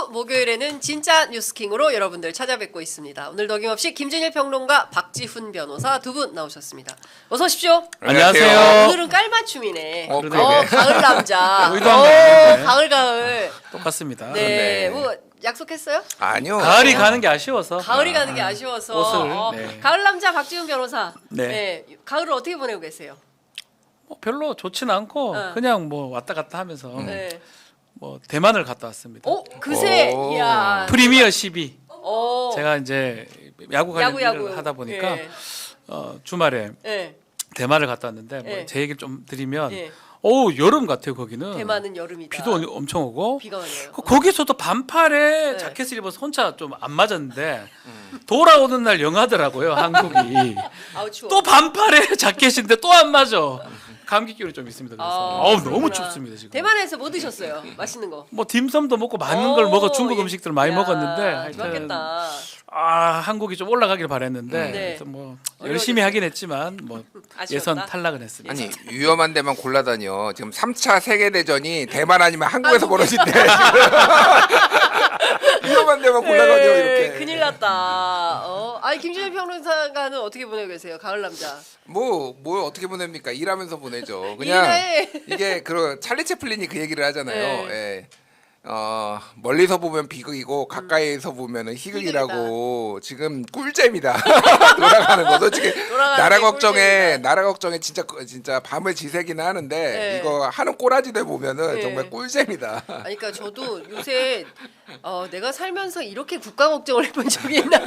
주 목요일에는 진짜 뉴스킹으로 여러분들 찾아뵙고 있습니다. 오늘 어김없이 김진일 평론가, 박지훈 변호사 두 분 나오셨습니다. 어서 오십시오. 안녕하세요. 오늘은 깔맞춤이네. 그러네. 가을 남자. 의도한 거 아닌데. 가을. 똑같습니다. 네. 네. 뭐 약속했어요? 아니요. 가을이 가는 게 아쉬워서. 가을이 가는 게 아쉬워서. 옷을, 네. 가을 남자 박지훈 변호사. 네. 가을을 어떻게 보내고 계세요? 뭐 별로 좋지는 않고 그냥 뭐 왔다 갔다 하면서 네. 뭐 대만을 갔다 왔습니다. 그새. 오. 이야. 프리미어 12. 오. 제가 이제 야구 관련 야구. 일을 하다 보니까 예. 주말에 예. 대만을 갔다 왔는데 뭐 예. 제 얘기를 좀 드리면 예. 여름 같아요 거기는. 대만은 여름이다. 비도 엄청 오고 비가 오네요. 거기서도 반팔에 네. 자켓을 입어서 혼자 좀 안 맞았는데 돌아오는 날 영하더라고요 한국이. 아우 추워. 또 반팔에 자켓인데 또 안 맞아. 감기기운이 좀 있습니다. 그래서 너무 그렇구나. 춥습니다 지금. 대만에서 뭐 드셨어요? 맛있는 거. 뭐 딤섬도 먹고 많은 걸 먹어 중국 예. 음식들 많이 야, 먹었는데 하여튼 좋았겠다. 한국이 좀 올라가길 바랬는데 네. 하여튼 뭐 열심히 하긴 했지만 뭐 아쉬웠다? 예선 탈락은 했습니다. 아니 위험한 데만 골라다녀. 지금 3차 세계대전이 대만 아니면 한국에서 벌어진대. 위험한 데만 골라다녀 이렇게. 큰일 났다. 아니 김준일 평론가는 어떻게 보내고 계세요? 가을 남자. 뭐 어떻게 보냅니까? 일하면서 보내죠. 그냥 일해. 이게 그 찰리 채플린이 그 얘기를 하잖아요. 네. 예. 멀리서 보면 비극이고 가까이서 보면은 희극이라고. 지금 꿀잼이다. 돌아가는 거. 솔직히 돌아가는 나라 게 꿀잼이다. 나라 걱정에 진짜 밤을 지새기는 하는데 네. 이거 하는 꼬라지들 보면은 네. 정말 꿀잼이다. 아니 그러니까 저도 요새 내가 살면서 이렇게 국가 걱정을 해본 적이 있나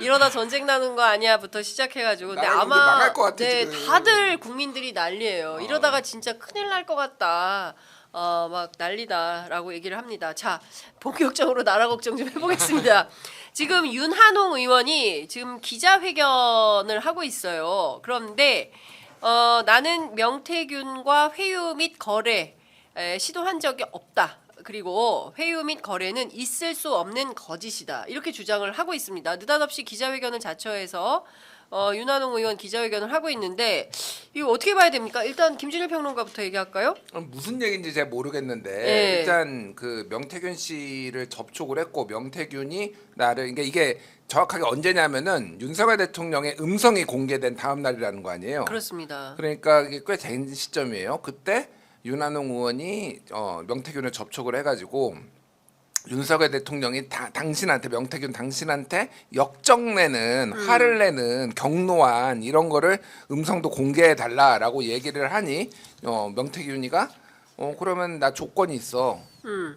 이러다 전쟁 나는 거 아니야부터 시작해가지고 근데 나라 아마 이제 망할 것 같아, 네, 지금. 다들 국민들이 난리예요. 이러다가 진짜 큰일 날 것 같다. 막 난리다라고 얘기를 합니다. 자, 본격적으로 나라 걱정 좀 해보겠습니다. 지금 윤한홍 의원이 지금 기자회견을 하고 있어요. 그런데 나는 명태균과 회유 및 거래 시도한 적이 없다. 그리고 회유 및 거래는 있을 수 없는 거짓이다. 이렇게 주장을 하고 있습니다. 느닷없이 기자회견을 자처해서 윤한홍 의원 기자회견을 하고 있는데 이거 어떻게 봐야 됩니까? 일단 김준일 평론가부터 얘기할까요? 무슨 얘기인지 잘 모르겠는데 네. 일단 그 명태균 씨를 접촉을 했고 명태균이 나를 그러니까 이게 정확하게 언제냐면은 윤석열 대통령의 음성이 공개된 다음 날이라는 거 아니에요. 그렇습니다. 그러니까 이게 꽤 된 시점이에요. 그때 윤한홍 의원이 명태균을 접촉을 해가지고 윤석열 대통령이 당신한테 명태균 당신한테 역정내는 화를 내는 경로한 이런 거를 음성도 공개해 달라라고 얘기를 하니 명태균이가 그러면 나 조건이 있어.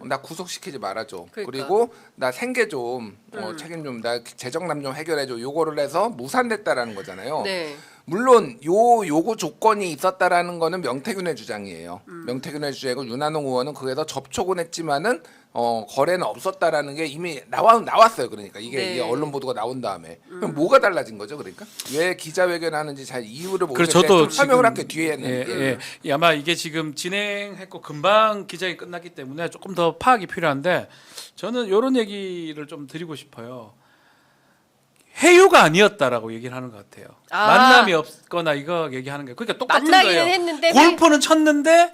나 구속시키지 말아줘. 그러니까. 그리고 나 생계 좀 책임 좀 나 재정남 좀 해결해줘. 요거를 해서 무산됐다라는 거잖아요. 네. 물론 요구 조건이 있었다라는 거는 명태균의 주장이에요. 명태균의 주장이고 윤한홍 의원은 거기에서 접촉은 했지만은 거래는 없었다라는 게 이미 나왔어요. 그러니까 이게 언론 보도가 나온 다음에 그럼 뭐가 달라진 거죠? 그러니까 왜 기자회견하는지 잘 이유를 모르겠는데 저도 좀 설명을 지금- 할게 뒤에 했는데 아마 이게 지금 진행했고 금방 기자회견 끝났기 때문에 조금 더 파악이 필요한데 저는 이런 얘기를 좀 드리고 싶어요. 회유가 아니었다라고 얘기를 하는 것 같아요. 만남이 없거나 이거 얘기하는 게 그러니까 똑같은 만나기는 거예요. 했는데 골프는 쳤는데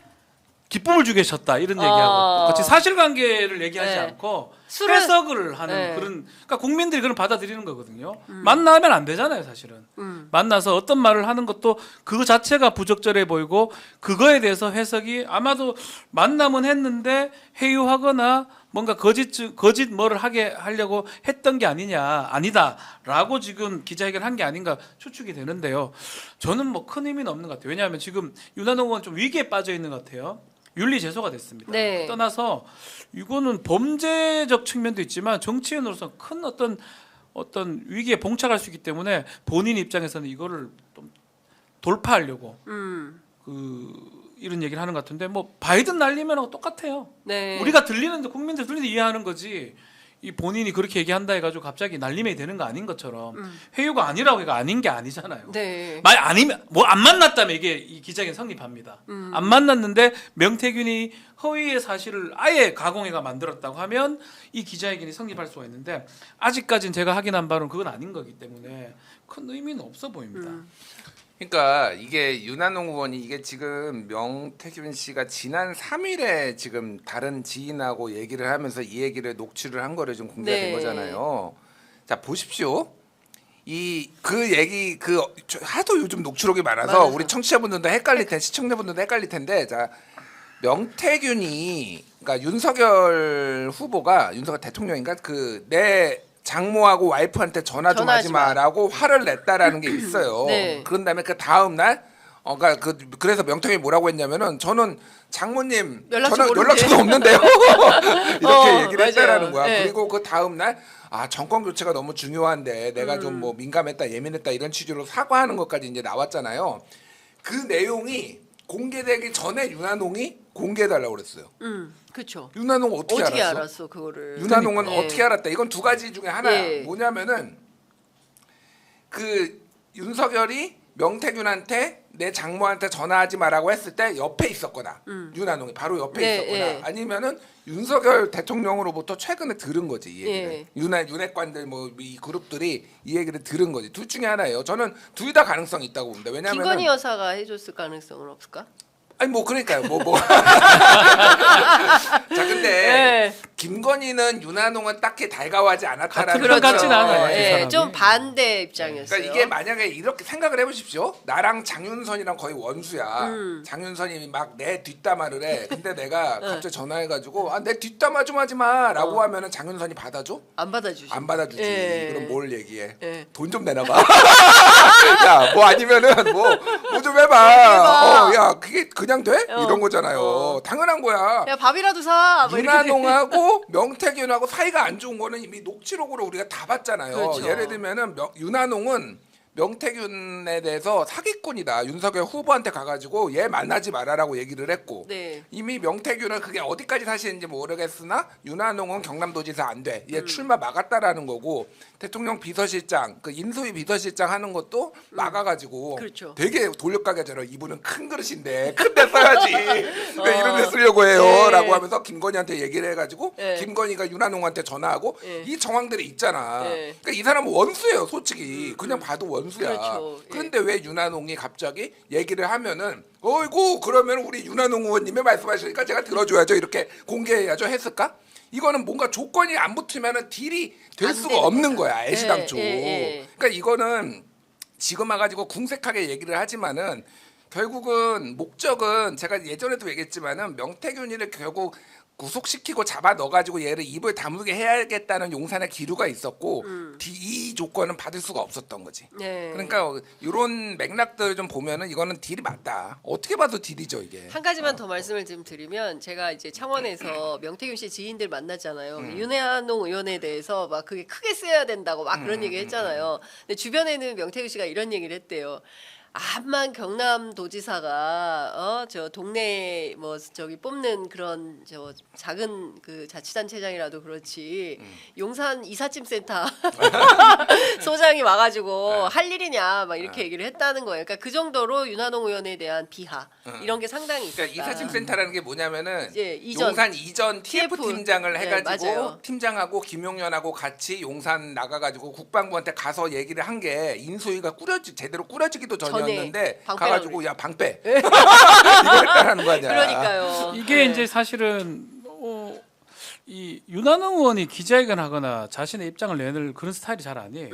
기쁨을 주게 쳤다 이런 얘기하고 같이 사실관계를 얘기하지 네. 않고 술을- 해석을 하는 네. 그런 그러니까 국민들이 그런 받아들이는 거거든요. 만나면 안 되잖아요, 사실은. 만나서 어떤 말을 하는 것도 그 자체가 부적절해 보이고 그거에 대해서 해석이 아마도 만남은 했는데 회유하거나 뭔가 거짓 뭐를 하게 하려고 했던 게 아니다라고 지금 기자회견 한 게 아닌가 추측이 되는데요. 저는 뭐 큰 의미는 없는 것 같아요. 왜냐하면 지금 윤한홍 의원 좀 위기에 빠져 있는 것 같아요. 윤리 제소가 됐습니다. 네. 떠나서 이거는 범죄적 측면도 있지만 정치인으로서 큰 어떤 위기에 봉착할 수 있기 때문에 본인 입장에서는 이거를 좀 돌파하려고 이런 얘기를 하는 것 같은데 뭐 바이든 날리면 똑같아요. 네. 우리가 들리는데 국민들 들리는데 이해하는 거지. 이 본인이 그렇게 얘기한다 해가지고 갑자기 날림이 되는 거 아닌 것처럼 회유가 아니라고 해가 아닌 게 아니잖아요. 네. 말 아니면 뭐 안 만났다면 이게 이 기자회견 성립합니다. 안 만났는데 명태균이 허위의 사실을 아예 가공해가 만들었다고 하면 이 기자회견이 성립할 수가 있는데 아직까지는 제가 확인한 바로는 그건 아닌 거기 때문에 큰 의미는 없어 보입니다. 그러니까 이게 윤한홍 의원이 이게 지금 명태균 씨가 지난 3일에 지금 다른 지인하고 얘기를 하면서 이 얘기를 녹취를 한 거를 좀 공개된 네. 거잖아요. 자 보십시오. 이 그 얘기 하도 요즘 녹취록이 많아서 맞아서. 우리 청취자분들도 헷갈릴 텐데 시청자분들도 헷갈릴 텐데 자 명태균이 그러니까 윤석열 후보가 윤석열 대통령인가 그 내 장모하고 와이프한테 전화 좀 전화하지 하지 마라고 화를 냈다라는 게 있어요. 네. 그런 다음에 그 다음 날 그러니까 그래서 명태균이 뭐라고 했냐면은 저는 장모님 연락처도 없는데요. 이렇게 얘기를 맞아요. 했다라는 거야. 네. 그리고 그 다음 날 정권 교체가 너무 중요한데 내가 좀 뭐 민감했다 예민했다 이런 취지로 사과하는 것까지 이제 나왔잖아요. 그 내용이 공개되기 전에 윤한홍이 공개해달라고 그랬어요. 그렇죠. 윤한홍 어떻게 알았어? 알았어 그거를? 윤한홍은 네. 어떻게 알았다? 이건 두 가지 중에 하나야. 네. 뭐냐면은 그 윤석열이 명태균한테 내 장모한테 전화하지 말라고 했을 때 옆에 있었거나 윤한홍이 바로 옆에 네, 있었거나 네. 아니면은 윤석열 대통령으로부터 최근에 들은 거지 이 얘기를. 네. 윤핵관들 뭐 이 그룹들이 이 얘기를 들은 거지. 둘 중에 하나예요. 저는 둘 다 가능성이 있다고 봅니다. 왜냐하면 김건희 여사가 해줬을 가능성은 없을까? 아니 뭐 그러니까요. 자 근데 네. 김건희는 윤한홍은 딱히 달가워하지 않았다라는 같은 편 같진 않아요. 그 예, 사람이. 좀 반대 입장이었어요. 그러니까 이게 만약에 이렇게 생각을 해보십시오. 나랑 장윤선이랑 거의 원수야. 장윤선이 막 내 뒷담화를 해. 근데 내가 갑자기 전화해가지고 내 뒷담화 좀 하지 마라고 하면은 장윤선이 받아줘? 안 받아주지. 안 받아주지. 예. 그럼 뭘 얘기해? 예. 돈 좀 내놔봐. 야, 뭐 아니면은 뭐 좀 해봐. 야, 그게 그냥 돼? 이런 거잖아요. 당연한 거야. 야 밥이라도 사. 뭐 이렇게 돼. 윤한홍하고 명태균하고 사이가 안 좋은 거는 이미 녹취록으로 우리가 다 봤잖아요. 그렇죠. 예를 들면은 윤한홍은 명태균에 대해서 사기꾼이다. 윤석열 후보한테 가가지고 얘 만나지 말아라고 얘기를 했고 네. 이미 명태균은 그게 어디까지 사실인지 모르겠으나 윤한홍은 경남도지사 안 돼. 얘 출마 막았다라는 거고 대통령 비서실장 그 인수위 비서실장 하는 것도 막아가지고 그렇죠. 되게 돌려가게잖아. 이분은 큰 그릇인데 큰 데 써야지. 왜 이런 데 쓰려고 해요? 네. 라고 하면서 김건희한테 얘기를 해가지고 네. 김건희가 윤한홍한테 전화하고 네. 이 정황들이 있잖아. 네. 그러니까 이 사람은 원수예요. 솔직히 그냥 봐도 원수야. 그렇죠. 예. 그런데 왜 윤한홍이 갑자기 얘기를 하면은 어이구 그러면 우리 윤한홍 의원님이 말씀하시니까 제가 들어줘야죠. 이렇게 공개해야죠. 했을까? 이거는 뭔가 조건이 안 붙으면은 딜이 될 안 수가 되는 없는 거다. 거야. 애시당초. 예, 예. 그러니까 이거는 지금 와가지고 궁색하게 얘기를 하지만은 결국은 목적은 제가 예전에도 얘기했지만은 명태균이를 결국 구속시키고 잡아 넣어가지고 얘를 입을 다물게 해야겠다는 용산의 기류가 있었고 이 조건은 받을 수가 없었던 거지. 네. 그러니까 이런 맥락들을 좀 보면은 이거는 딜이 맞다. 어떻게 봐도 딜이죠 이게. 한 가지만 더 말씀을 좀 드리면 제가 이제 창원에서 명태균 씨 지인들 만났잖아요. 윤한홍 의원에 대해서 막 그게 크게 쓰여야 된다고 막 그런 얘기 했잖아요. 근데 주변에는 명태균 씨가 이런 얘기를 했대요. 암만 경남도지사가 저 동네 뭐 저기 뽑는 그런 저 작은 그 자치단체장이라도 그렇지 용산 이삿짐센터 소장이 와가지고 할 일이냐 막 이렇게 얘기를 했다는 거예요. 그러니까 그 정도로 윤한홍 의원에 대한 비하 이런 게 상당히 있었다. 그러니까 이사짐센터라는 게 뭐냐면은 이제 이전. 용산 이전 TF 팀장을 네, 해가지고 맞아요. 팀장하고 김용현하고 같이 용산 나가가지고 국방부한테 가서 얘기를 한 게 인수위가 제대로 꾸려지기도 전이었는데 방 가가지고 야 방 빼 이거 했다라는 거 아니야. 그러니까요. 이게 네. 이제 사실은 이 윤한홍 의원이 기자회견하거나 자신의 입장을 내는 그런 스타일이 잘 아니에요.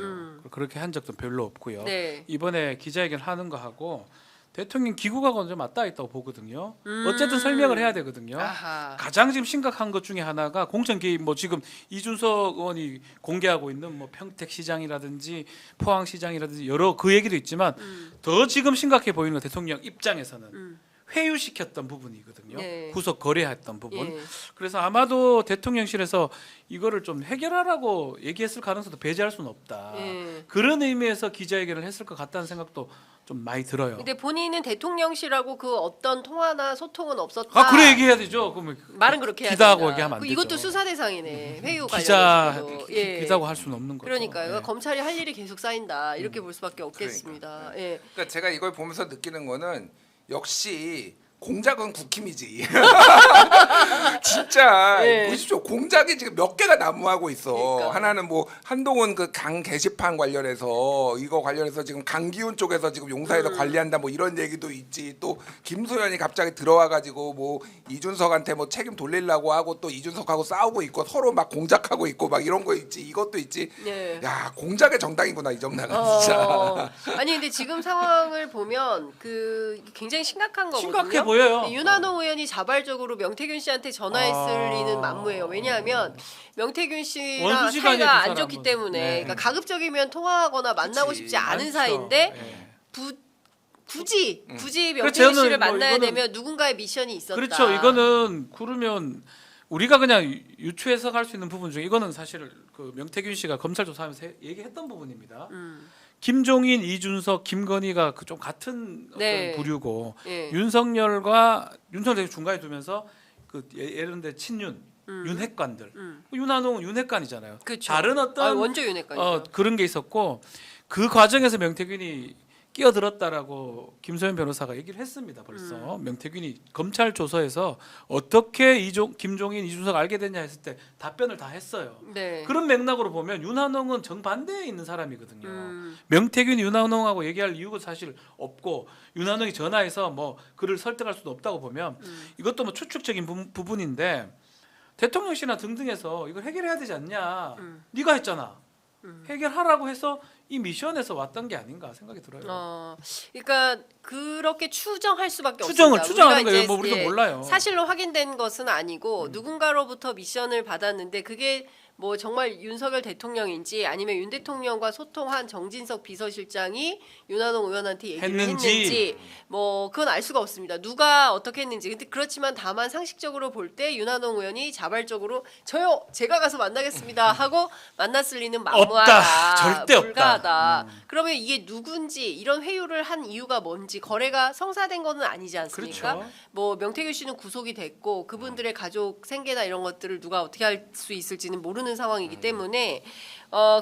그렇게 한 적도 별로 없고요. 네. 이번에 기자회견 하는 거 하고 대통령 기국하고는 좀 맞닿아 있다고 보거든요. 어쨌든 설명을 해야 되거든요. 아하. 가장 지금 심각한 것 중에 하나가 공천 개입 뭐 지금 이준석 의원이 공개하고 있는 뭐 평택시장이라든지 포항시장이라든지 여러 그 얘기도 있지만 더 지금 심각해 보이는 건 대통령 입장에서는 회유시켰던 부분이거든요. 네. 구속 거래했던 부분. 예. 그래서 아마도 대통령실에서 이거를 좀 해결하라고 얘기했을 가능성도 배제할 수는 없다. 예. 그런 의미에서 기자회견을 했을 것 같다는 생각도 좀 많이 들어요. 근데 본인은 대통령실하고 그 어떤 통화나 소통은 없었다. 아 그래 얘기해야 되죠. 그러면 말은 그렇게 해야 기다하고 된다. 얘기하면 안 되죠. 이것도 수사 대상이네. 회유 기자 관련해서도. 예. 기다고 할 수는 없는 거죠. 그러니까요. 예. 검찰이 할 일이 계속 쌓인다. 이렇게 볼 수밖에 없겠습니다. 예. 그러니까 제가 이걸 보면서 느끼는 거는 역시 공작은 국힘이지. 진짜 네. 보십시오. 공작이 지금 몇 개가 난무하고 있어. 그러니까. 하나는 뭐 한동훈 그 강 게시판 관련해서 이거 관련해서 지금 강기훈 쪽에서 지금 용사에서 관리한다 뭐 이런 얘기도 있지. 또 김소연이 갑자기 들어와가지고 뭐 이준석한테 뭐 책임 돌리려고 하고 또 이준석하고 싸우고 있고 서로 막 공작하고 있고 막 이런 거 있지. 이것도 있지. 네. 야 공작의 정당이구나 이 정당은 진짜. 아니 근데 지금 상황을 보면 그 굉장히 심각한 거거든요. 심각해 보여요. 윤한홍 의원이 자발적으로 명태균 씨한테 전화했을 리는 만무해요. 왜냐하면 명태균 씨랑 원수지간이에요, 사이가 그 안 좋기 사람은. 때문에 네. 그러니까 가급적이면 통화하거나 만나고 그치. 싶지 않은 많죠. 사이인데 네. 굳이 그렇죠. 명태균 씨를 저는 뭐 만나야 이거는- 되면 누군가의 미션이 있었다. 그렇죠. 이거는 그러면 우리가 그냥 유추해석할 수 있는 부분 중에 이거는 사실 그 명태균 씨가 검찰 조사하면서 얘기했던 부분입니다. 김종인, 이준석, 김건희가 그 좀 같은 어떤 네. 부류고 예. 윤석열 중간에 두면서 그 예를 들어 친윤, 윤핵관들, 윤한홍 윤핵관이잖아요. 그렇죠. 다른 어떤 원조 윤핵관이죠. 그런 게 있었고 그 과정에서 명태균이 끼어들었다라고 김소연 변호사가 얘기를 했습니다. 벌써 명태균이 검찰 조서에서 어떻게 김종인, 이준석 알게 됐냐 했을 때 답변을 다 했어요. 네. 그런 맥락으로 보면 윤한홍은 정반대에 있는 사람이거든요. 명태균이 윤한홍하고 얘기할 이유가 사실 없고 윤한홍이 전화해서 뭐 그를 설득할 수도 없다고 보면 이것도 뭐 추측적인 부분인데 대통령실이나 등등에서 이걸 해결해야 되지 않냐. 네가 했잖아. 해결하라고 해서 이 미션에서 왔던 게 아닌가 생각이 들어요. 그러니까 그렇게 추정할 수밖에 추정을 없습니다. 추정하는 우리가 거예요. 이제, 뭐 우리도 몰라요. 사실로 확인된 것은 아니고 누군가로부터 미션을 받았는데 그게 뭐 정말 윤석열 대통령인지 아니면 윤 대통령과 소통한 정진석 비서실장이 윤한홍 의원한테 얘기를 했는지 뭐 그건 알 수가 없습니다. 누가 어떻게 했는지. 근데 그렇지만 다만 상식적으로 볼 때 윤한홍 의원이 자발적으로 저요 제가 가서 만나겠습니다 하고 만났을 리는 만무하다. 없다. 절대 없다. 불가하다. 그러면 이게 누군지 이런 회유를 한 이유가 뭔지 거래가 성사된 거는 아니지 않습니까? 그렇죠. 뭐 명태균 씨는 구속이 됐고 그분들의 가족 생계나 이런 것들을 누가 어떻게 할 수 있을지는 모르는 상황이기 때문에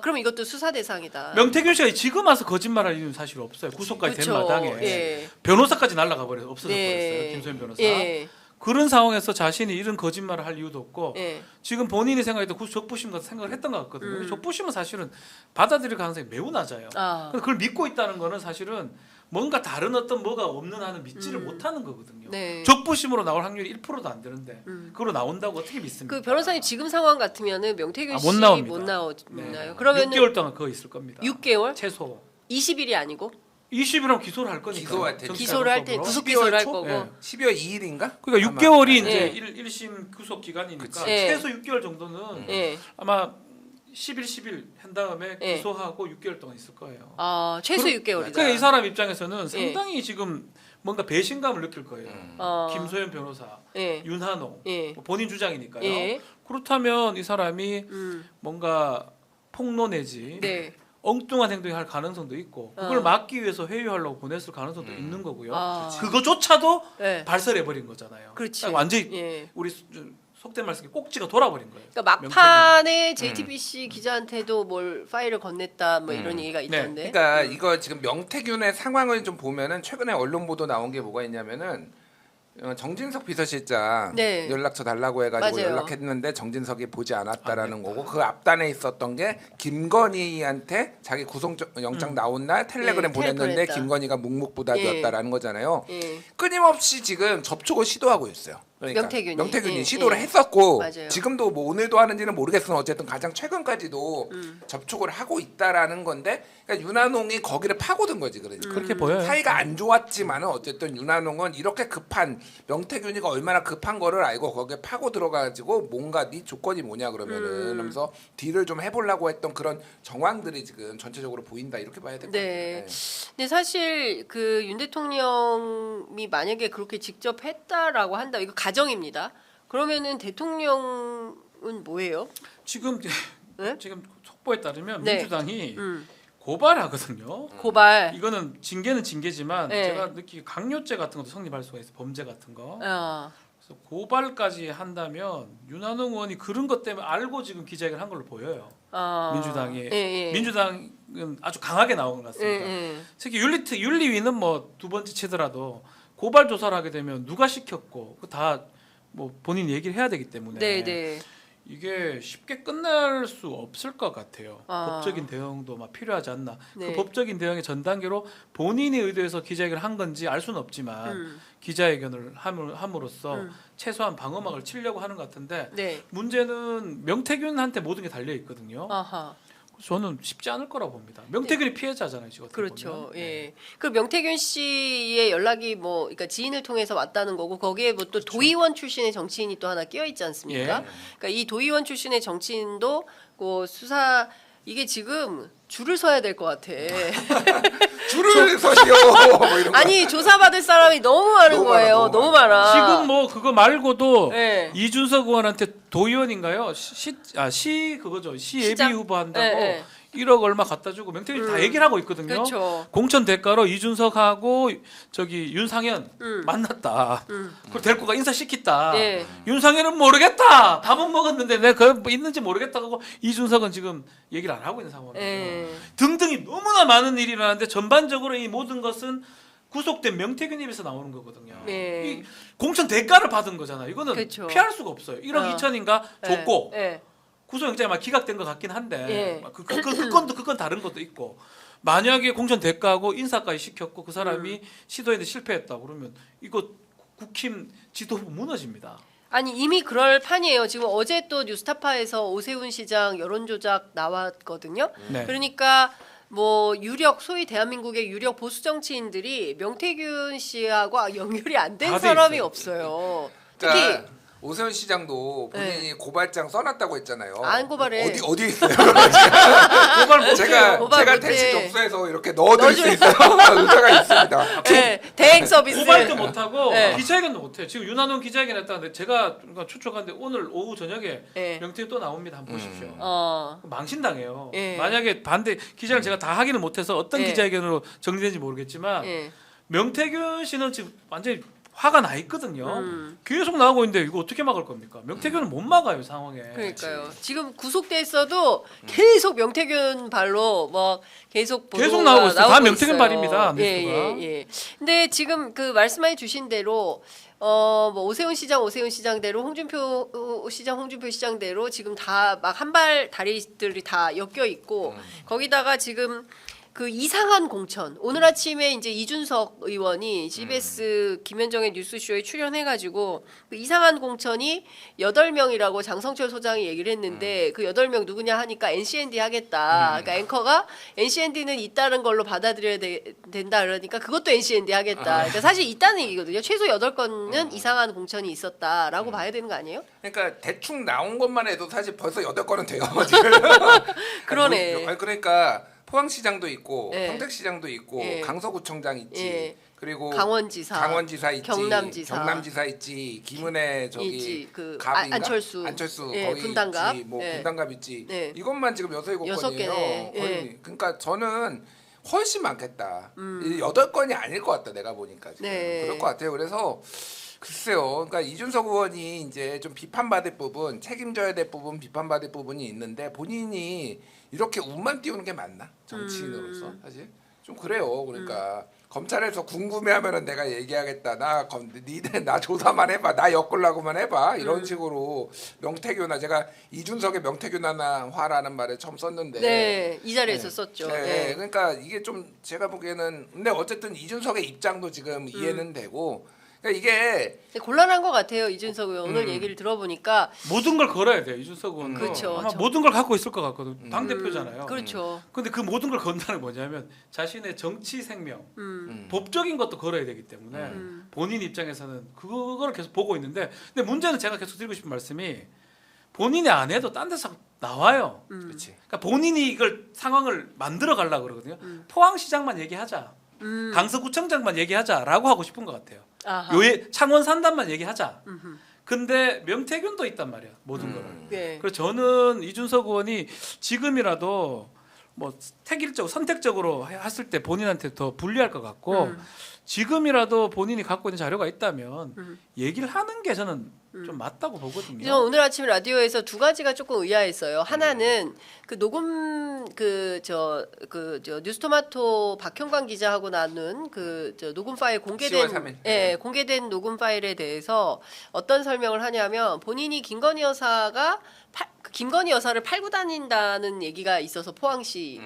그럼 이것도 수사 대상이다. 명태균 씨가 지금 와서 거짓말할 이유는 사실 없어요. 구속까지 된 그쵸. 마당에 예. 변호사까지 날아가 버려서 없어져 네. 버렸어요. 김소연 변호사. 예. 그런 상황에서 자신이 이런 거짓말을 할 이유도 없고 예. 지금 본인이 생각했던 적부심 같은 생각을 했던 것 같거든요. 적부심은 사실은 받아들일 가능성이 매우 낮아요. 근데 그걸 믿고 있다는 거는 사실은 뭔가 다른 어떤 뭐가 없는 한은 믿지를 못하는 거거든요. 네. 적부심으로 나올 확률이 1%도 안 되는데 그걸로 나온다고 어떻게 믿습니까? 그 변호사님 지금 상황 같으면은 명태균 씨 못 나옵니다. 못 나오나요? 네. 그러면은 6개월 동안 그거 있을 겁니다. 6개월? 최소. 20일이 아니고 20일하면 기소를 할 거니까. 기소할 때. 기소를 할 때 구속 12월 기소를 할 초? 거고. 예. 12월 2일인가? 그러니까 6개월이 네. 이제 1심 구속 기간이니까 그치. 네. 최소 6개월 정도는 예. 아마 10일 한 다음에 예. 기소하고 6개월 동안 있을 거예요. 최소 6개월이다. 그러니까 이 사람 입장에서는 상당히 지금 뭔가 배신감을 느낄 거예요. 김소연 변호사, 예. 윤한홍, 예. 뭐 본인 주장이니까요. 예. 그렇다면 이 사람이 뭔가 폭로 내지 네. 엉뚱한 행동을 할 가능성도 있고 그걸 막기 위해서 회유하려고 보냈을 가능성도 있는 거고요. 그거조차도 네. 발설해 버린 거잖아요. 그렇지. 그러니까 완전히 예. 우리 속된 말씀에 꼭지가 돌아버린 거예요. 그러니까 막판에 JTBC 기자한테도 뭘 파일을 건넸다 뭐 이런 얘기가 있던데. 그러니까 이거 지금 명태균의 상황을 좀 보면은 최근에 언론 보도 나온 게 뭐가 있냐면은 정진석 비서실장 네. 연락처 달라고 해가지고 맞아요. 연락했는데 정진석이 보지 않았다라는 거고 그 앞단에 있었던 게 김건희한테 자기 구속영장 나온 날 텔레그램 예, 보냈는데 보냈다. 김건희가 묵묵부답이었다라는 거잖아요. 예. 끊임없이 지금 접촉을 시도하고 있어요. 그러니까 명태균이. 예, 시도를 예. 했었고 맞아요. 지금도 뭐 오늘도 하는지는 모르겠으나 어쨌든 가장 최근까지도 접촉을 하고 있다라는 건데 그러니까 윤한홍이 거기를 파고든 거지 그러니까. 그렇게 보여요. 사이가 안 좋았지만은 어쨌든 윤한홍은 이렇게 급한 명태균이가 얼마나 급한 거를 알고 거기에 파고 들어가지고 뭔가 네 조건이 뭐냐 그러면은 하면서 딜을 좀 해보려고 했던 그런 정황들이 지금 전체적으로 보인다 이렇게 봐야 될 것 네. 같아요. 근데 사실 그 윤 대통령이 만약에 그렇게 직접 했다라고 한다. 이거 가정입니다. 그러면은 대통령은 뭐예요? 지금 네? 지금 속보에 따르면 네. 민주당이 고발하거든요. 고발. 이거는 징계는 징계지만 네. 제가 느끼기 강요죄 같은 것도 성립할 수가 있어요. 범죄 같은 거. 어. 그래서 고발까지 한다면 윤한홍 의원이 그런 것 때문에 알고 지금 기자회견 한 걸로 보여요. 민주당이 예. 민주당은 아주 강하게 나온 것 같습니다. 예. 특히 윤리위는 뭐 두 번째 치더라도 고발 조사를 하게 되면 누가 시켰고 다 뭐 본인이 얘기를 해야 되기 때문에 네네. 이게 쉽게 끝날 수 없을 것 같아요. 아. 법적인 대응도 막 필요하지 않나. 네. 그 법적인 대응의 전 단계로 본인이 의도해서 기자회견을 한 건지 알 수는 없지만 기자회견을 함으로써 최소한 방어막을 치려고 하는 것 같은데 네. 문제는 명태균한테 모든 게 달려 있거든요. 아하. 저는 쉽지 않을 거라고 봅니다. 명태균이 피해자잖아요, 지금. 어떻게 그렇죠. 보면. 예. 그 명태균 씨의 연락이 뭐 그러니까 지인을 통해서 왔다는 거고 거기에 뭐 또 도의원 출신의 정치인이 또 하나 끼어 있지 않습니까? 예. 그러니까 이 도의원 출신의 정치인도 그 수사 이게 지금 줄을 서야 될 것 같아. 줄을 서시오. 뭐 이런 거. 아니 조사받을 사람이 너무 많은 너무 거예요. 많아, 너무 많아. 지금 뭐 그거 말고도 네. 이준석 의원한테 도의원인가요? 시 그거죠. 시 예비 시장? 후보 한다고 네, 네. 1억 얼마 갖다 주고 명태균이 다 얘기를 하고 있거든요. 그렇죠. 공천 대가로 이준석하고 저기 윤상현 만났다. 그걸 데리고 가 인사시켰다. 예. 윤상현은 모르겠다. 밥은 먹었는데 내가 그 있는지 모르겠다 하고 이준석은 지금 얘기를 안 하고 있는 상황이에요. 예. 등등이 너무나 많은 일이 일어나는데 전반적으로 이 모든 것은 구속된 명태균 입에서 나오는 거거든요. 네. 이 공천 대가를 받은 거잖아요. 이거는 그렇죠. 피할 수가 없어요. 1억 2천인가 줬고 예. 구속영장이 막 기각된 것 같긴 한데 예. 그건 다른 것도 있고 만약에 공천 대가하고 인사까지 시켰고 그 사람이 시도했는데 실패했다 그러면 이거 국힘 지도부 무너집니다. 아니 이미 그럴 판이에요. 지금 어제 또 뉴스타파에서 오세훈 시장 여론조작 나왔거든요. 네. 그러니까 뭐 유력 소위 대한민국의 유력 보수 정치인들이 명태균 씨하고 연결이 안 된 다돼 사람이 있어요. 없어요. 그러니까 특히 오세훈 시장도 본인이 고발장 써놨다고 했잖아요. 안 고발해. 어디 있어요? 고발 못해요. 제가 고발 못해. 택시 접수해서 이렇게 넣어드릴 수 있어요. 의사가 있습니다. 네, 대행 서비스. 고발도 못하고 네. 기자회견도 못해요. 지금 윤한홍 기자회견 했다는데 제가 추측하는데 오늘 오후 저녁에 네. 명태균 또 나옵니다. 한번 보십시오. 어. 망신당해요. 예. 만약에 반대 기자를 제가 다 하기는 못해서 어떤 예. 기자회견으로 정리된지 모르겠지만 예. 명태균 씨는 지금 완전히 화가 나 있거든요. 계속 나오고 있는데 이거 어떻게 막을 겁니까? 명태균은 못 막아요 상황에. 그러니까요. 지금 구속돼 있어도 계속 명태균 발로 뭐 계속 계속 나오고 있어요. 다 나오고 명태균 있어요. 발입니다, 예, 뉴스가. 예, 예. 근데 지금 그 말씀해 주신 대로 뭐 오세훈 시장대로 홍준표 시장대로 지금 다 막 한 발 다리들이 다 엮여 있고 거기다가 지금 그 이상한 공천 오늘 아침에 이제 이준석 의원이 CBS 김현정의 뉴스쇼에 출연해가지고 그 이상한 공천이 8명이라고 장성철 소장이 얘기를 했는데 그 8명 누구냐 하니까 NCND 하겠다. 그러니까 앵커가 NCND는 있다는 걸로 받아들여야 된다 그러니까 그것도 NCND 하겠다. 그러니까 사실 있다는 얘기거든요. 최소 8건은 이상한 공천이 있었다라고 봐야 되는 거 아니에요? 그러니까 대충 나온 것만 해도 사실 벌써 8건은 돼요. 지금. 그러네. 아니, 그러니까 포항시장도 있고 예. 평택시장도 있고 예. 강서구청장 있지. 예. 그리고 강원지사 있지. 경남지사 있지. 김은혜 저기 있지. 그 갑인가? 안철수 거기 분당갑. 있지. 뭐 예. 분당갑 있지. 네. 이것만 지금 6-7건이에요. 6개네. 거의. 예. 그러니까 저는 훨씬 많겠다. 8건이 아닐 것 같다. 내가 보니까 지금. 네. 그럴 것 같아요. 그래서 글쎄요. 그러니까 이준석 의원이 이제 좀 비판받을 부분, 책임져야 될 부분, 비판받을 부분이 있는데 본인이 이렇게 운만 띄우는 게 맞나? 정치인으로서 사실 좀 그래요. 그러니까 검찰에서 궁금해하면은 내가 얘기하겠다. 니네 나 조사만 해봐. 나 엮으려고만 해봐. 이런 식으로 명태균화 제가 이준석의 명태균화라는 말을 처음 썼는데. 네, 이 자리에서 썼죠. 네, 네. 그러니까 이게 좀 제가 보기에는 근데 어쨌든 이준석의 입장도 지금 이해는 되고. 그러니까 이게 곤란한 것 같아요. 이준석 의원 오늘 얘기를 들어보니까 모든 걸 걸어야 돼요. 이준석 의원도 그렇죠. 아마 모든 걸 갖고 있을 것 같거든. 당 대표잖아요. 그렇죠. 근데 그 모든 걸 건다는 뭐냐면 자신의 정치 생명, 법적인 것도 걸어야 되기 때문에 본인 입장에서는 그거를 계속 보고 있는데 근데 문제는 제가 계속 드리고 싶은 말씀이 본인이 안 해도 딴 데서 나와요. 그렇지. 그러니까 본인이 이걸 상황을 만들어 가려고 그러거든요. 포항시장만 얘기하자. 강서구청장만 얘기하자라고 하고 싶은 것 같아요. 아하. 요에 창원 산단만 얘기하자. 근데 명태균도 있단 말이야 모든 거를. 네. 그래서 저는 이준석 의원이 지금이라도 뭐 택일적 선택적으로 했을 때 본인한테 더 불리할 것 같고 지금이라도 본인이 갖고 있는 자료가 있다면 얘기를 하는 게 저는 좀 맞다고 보거든요. 저 오늘 아침 라디오에서 두 가지가 조금 의아했어요. 하나는 그 녹음 저 뉴스토마토 박형광 기자하고 나눈 녹음 파일 10월 3일. 공개된 녹음 파일에 대해서 어떤 설명을 하냐면 본인이 김건희 여사가 김건희 여사를 팔고 다닌다는 얘기가 있어서 포항시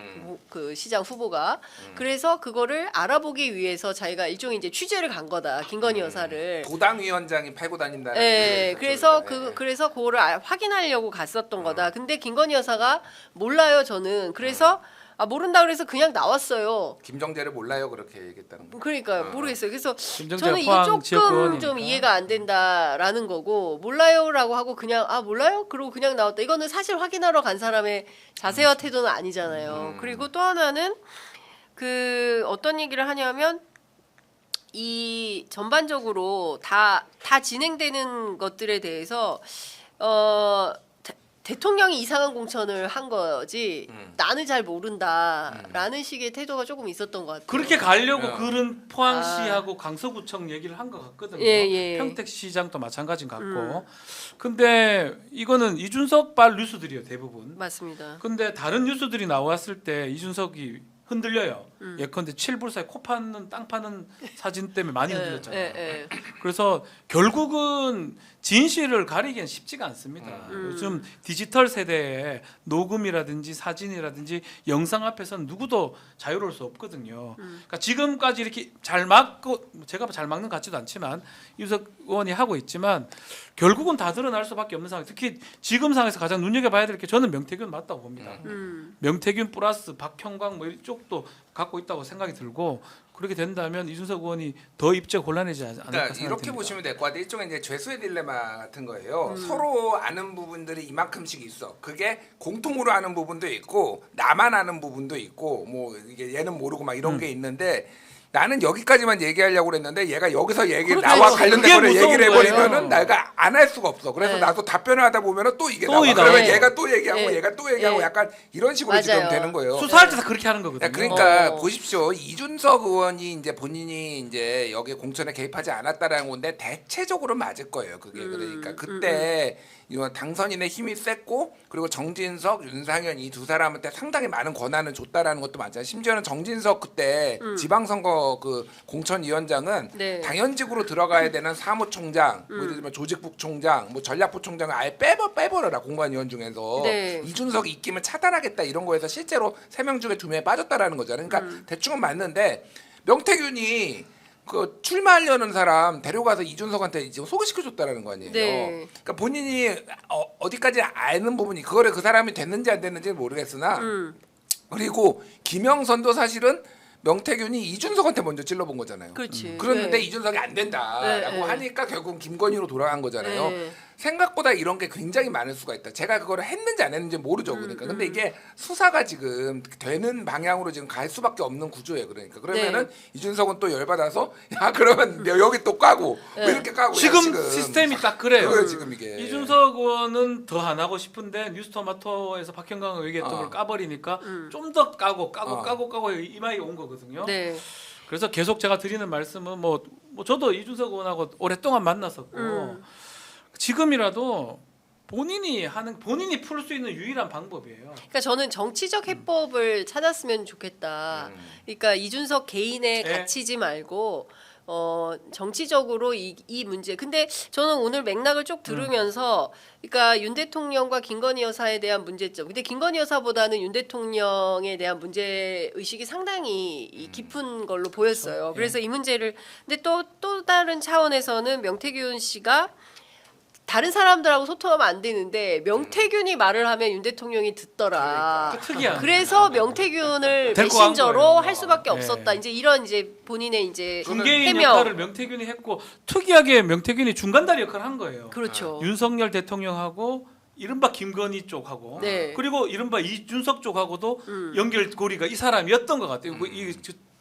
그 시장 후보가 그래서 그거를 알아보기 위해서 자기가 일종의 이제 취재를 간 거다. 김건희 여사를. 도당 위원장이 팔고 다닌다는. 네, 그래서 그래서 그거를 확인하려고 갔었던 거다. 근데 김건희 여사가 몰라요, 저는. 그래서 모른다 그래서 그냥 나왔어요. 김정재를 몰라요 그렇게 얘기했다는 거. 그러니까요, 모르겠어요. 그래서 김정재가 저는 이게 포항 조금 지역구원이니까. 좀 이해가 안 된다라는 거고 몰라요라고 하고 그냥 몰라요? 그러고 그냥 나왔다. 이거는 사실 확인하러 간 사람의 자세와 태도는 아니잖아요. 그리고 또 하나는 그 어떤 얘기를 하냐면 이 전반적으로 다 진행되는 것들에 대해서 대통령이 이상한 공천을 한 거지 나는 잘 모른다라는 식의 태도가 조금 있었던 것 같아요. 그렇게 가려고 그런 포항시하고 강서구청 얘기를 한 것 같거든요. 예. 평택시장도 마찬가지인 것 같고. 근데 이거는 이준석 발 뉴스들이에요 대부분. 맞습니다. 근데 다른 뉴스들이 나왔을 때 이준석이 흔들려요. 예컨대 7불사에 코 파는 땅 파는 사진 때문에 많이 흔들렸잖아요. 그래서 결국은 진실을 가리기엔 쉽지가 않습니다. 요즘 디지털 세대에 녹음이라든지 사진이라든지 영상 앞에서는 누구도 자유로울 수 없거든요. 그러니까 지금까지 이렇게 잘 막고 제가 잘 막는 것 같지도 않지만 이준석 의원이 하고 있지만 결국은 다 드러날 수밖에 없는 상황. 특히 지금 상황에서 가장 눈여겨봐야 될 게 저는 명태균 맞다고 봅니다. 명태균 플러스 박형광 뭐 이쪽도 갖고 있다고 생각이 들고 그렇게 된다면 이준석 의원이 더 입지가 곤란해지지 않을까 그러니까 생각됩니다. 이렇게 보시면 될 것 같아요. 일종의 이제 죄수의 딜레마 같은 거예요. 서로 아는 부분들이 이만큼씩 있어. 그게 공통으로 아는 부분도 있고 나만 아는 부분도 있고 뭐 이게 얘는 모르고 막 이런 게 있는데 나는 여기까지만 얘기하려고 그랬는데 얘가 여기서 얘기를 그렇죠. 나와 관련된 그게 거를 무서운 얘기를 해버리면은 거예요. 내가 안 할 수가 없어. 그래서 네. 나도 답변을 하다 보면은 또 이게 또 나와. 이 그러면 나와요. 얘가 또 얘기하고 네. 얘가 또 얘기하고 네. 약간 이런 식으로 맞아요. 지금 되는 거예요. 수사할 때 다 그렇게 하는 거거든요. 그러니까 보십시오. 이준석 의원이 이제 본인이 이제 여기 공천에 개입하지 않았다라는 건데 대체적으로 맞을 거예요. 그게 그러니까 그때 당선인의 힘이 셌고 그리고 정진석, 윤상현 이 두 사람한테 상당히 많은 권한을 줬다라는 것도 맞아요. 심지어는 정진석 그때 지방선거 그 공천위원장은 네. 당연직으로 들어가야 되는 사무총장, 뭐 예를 들면 조직부총장, 뭐 전략부총장을 아예 빼버려라 공관위원 중에서 네. 이준석 입김을 차단하겠다 이런 거에서 실제로 3명 중에 2명이 빠졌다라는 거잖아요. 그러니까 대충은 맞는데 명태균이 그 출마하려는 사람 데려가서 이준석한테 이제 소개시켜줬다라는 거 아니에요. 네. 그러니까 본인이 어디까지 아는 부분이 그거를 그 사람이 됐는지 안 됐는지는 모르겠으나 그리고 김영선도 사실은 명태균이 이준석한테 먼저 찔러본 거잖아요. 그렇지. 그랬는데 네. 이준석이 안 된다라고 네. 하니까 결국은 김건희로 돌아간 거잖아요. 네. 생각보다 이런 게 굉장히 많을 수가 있다. 제가 그거를 했는지 안 했는지 모르죠. 그러니까. 근데 이게 수사가 지금 되는 방향으로 지금 갈 수밖에 없는 구조예요. 그러니까. 그러면은 이준석은 또 열받아서 야 그러면 여기 또 까고 뭐 이렇게 까고 지금 야, 시스템이 딱 그래요. 그거예요, 지금 이게. 이준석 의원은 더 안 하고 싶은데 뉴스토마토에서 박형광 얘기했던 걸 까버리니까 좀 더 까고 이마에 온 거거든요. 네. 그래서 계속 제가 드리는 말씀은 뭐 저도 이준석 의원하고 오랫동안 만났었고 지금이라도 본인이 풀 수 있는 유일한 방법이에요. 그러니까 저는 정치적 해법을 찾았으면 좋겠다. 그러니까 이준석 개인에 네. 갇히지 말고 정치적으로 이 문제. 근데 저는 오늘 맥락을 쭉 들으면서 그러니까 윤 대통령과 김건희 여사에 대한 문제점. 근데 김건희 여사보다는 윤 대통령에 대한 문제 의식이 상당히 깊은 걸로 보였어요. 그래서 이 문제를 근데 또 다른 차원에서는 명태균 씨가 다른 사람들하고 소통하면 안 되는데 명태균이 말을 하면 윤 대통령이 듣더라. 그러니까. 특이한. 그래서 명태균을 데리고 간 메신저로 거예요. 할 수밖에 네. 없었다. 이제 이런 이제 본인의 이제 중개인 해명. 역할을 명태균이 했고 특이하게 명태균이 중간다리 역할을 한 거예요. 그렇죠. 윤석열 대통령하고 이른바 김건희 쪽하고 네. 그리고 이른바 이준석 쪽하고도 연결고리가 이 사람이었던 것 같아요. 이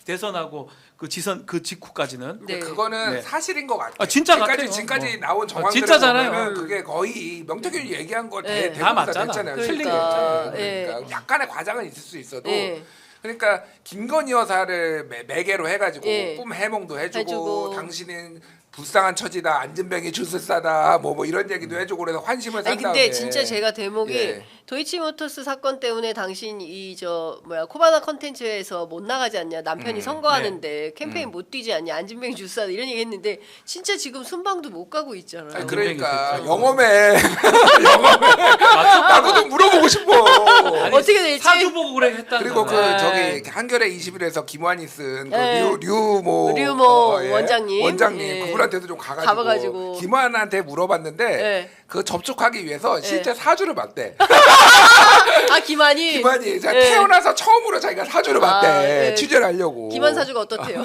대선하고 그 지선 그 직후까지는. 네. 그거는 네. 사실인 것 같아요. 아, 진짜 같아요. 지금까지 뭐. 나온 정황들을 진짜잖아요. 보면은 그게 거의 명태균이 얘기한 거 네. 대부분 다 맞잖아. 됐잖아요. 그러니까, 틀린 게 없잖아요. 예. 그러니까 약간의 과장은 있을 수 있어도 예. 그러니까 김건희 여사를 매개로 해가지고 예. 꿈 해몽도 해주고, 해주고. 당신은 불쌍한 처지다, 안전병이 줄을 싸다, 뭐 이런 얘기도 해주고 그래서 환심을 산 아니 근데 다음에 진짜 제가 대목이 예. 도이치모터스 사건 때문에 당신 이 저 뭐야 코바나 컨텐츠에서 못 나가지 않냐, 남편이 선거하는데 캠페인 못 뛰지 않냐, 안진뱅이 주사 이런 얘기 했는데 진짜 지금 순방도 못 가고 있잖아요. 아니, 그러니까 됐죠. 영험해. 나도 좀 물어보고 싶어. 아니, 어떻게 될지. 사주 보고 그래 했다는 그리고 그 거야. 저기 한겨레 21에서 김환이 쓴 그 예. 류모 류모 원장님. 예. 그분한테도 좀 가가지고, 가봐가지고. 김환한테 물어봤는데 예. 그 접촉하기 위해서 실제 사주를 봤대. 아 김한이. 김환이 자, 예. 태어나서 처음으로 자기가 사주를 봤대. 아, 예. 취재를 하려고. 김한 사주가 어떻대요?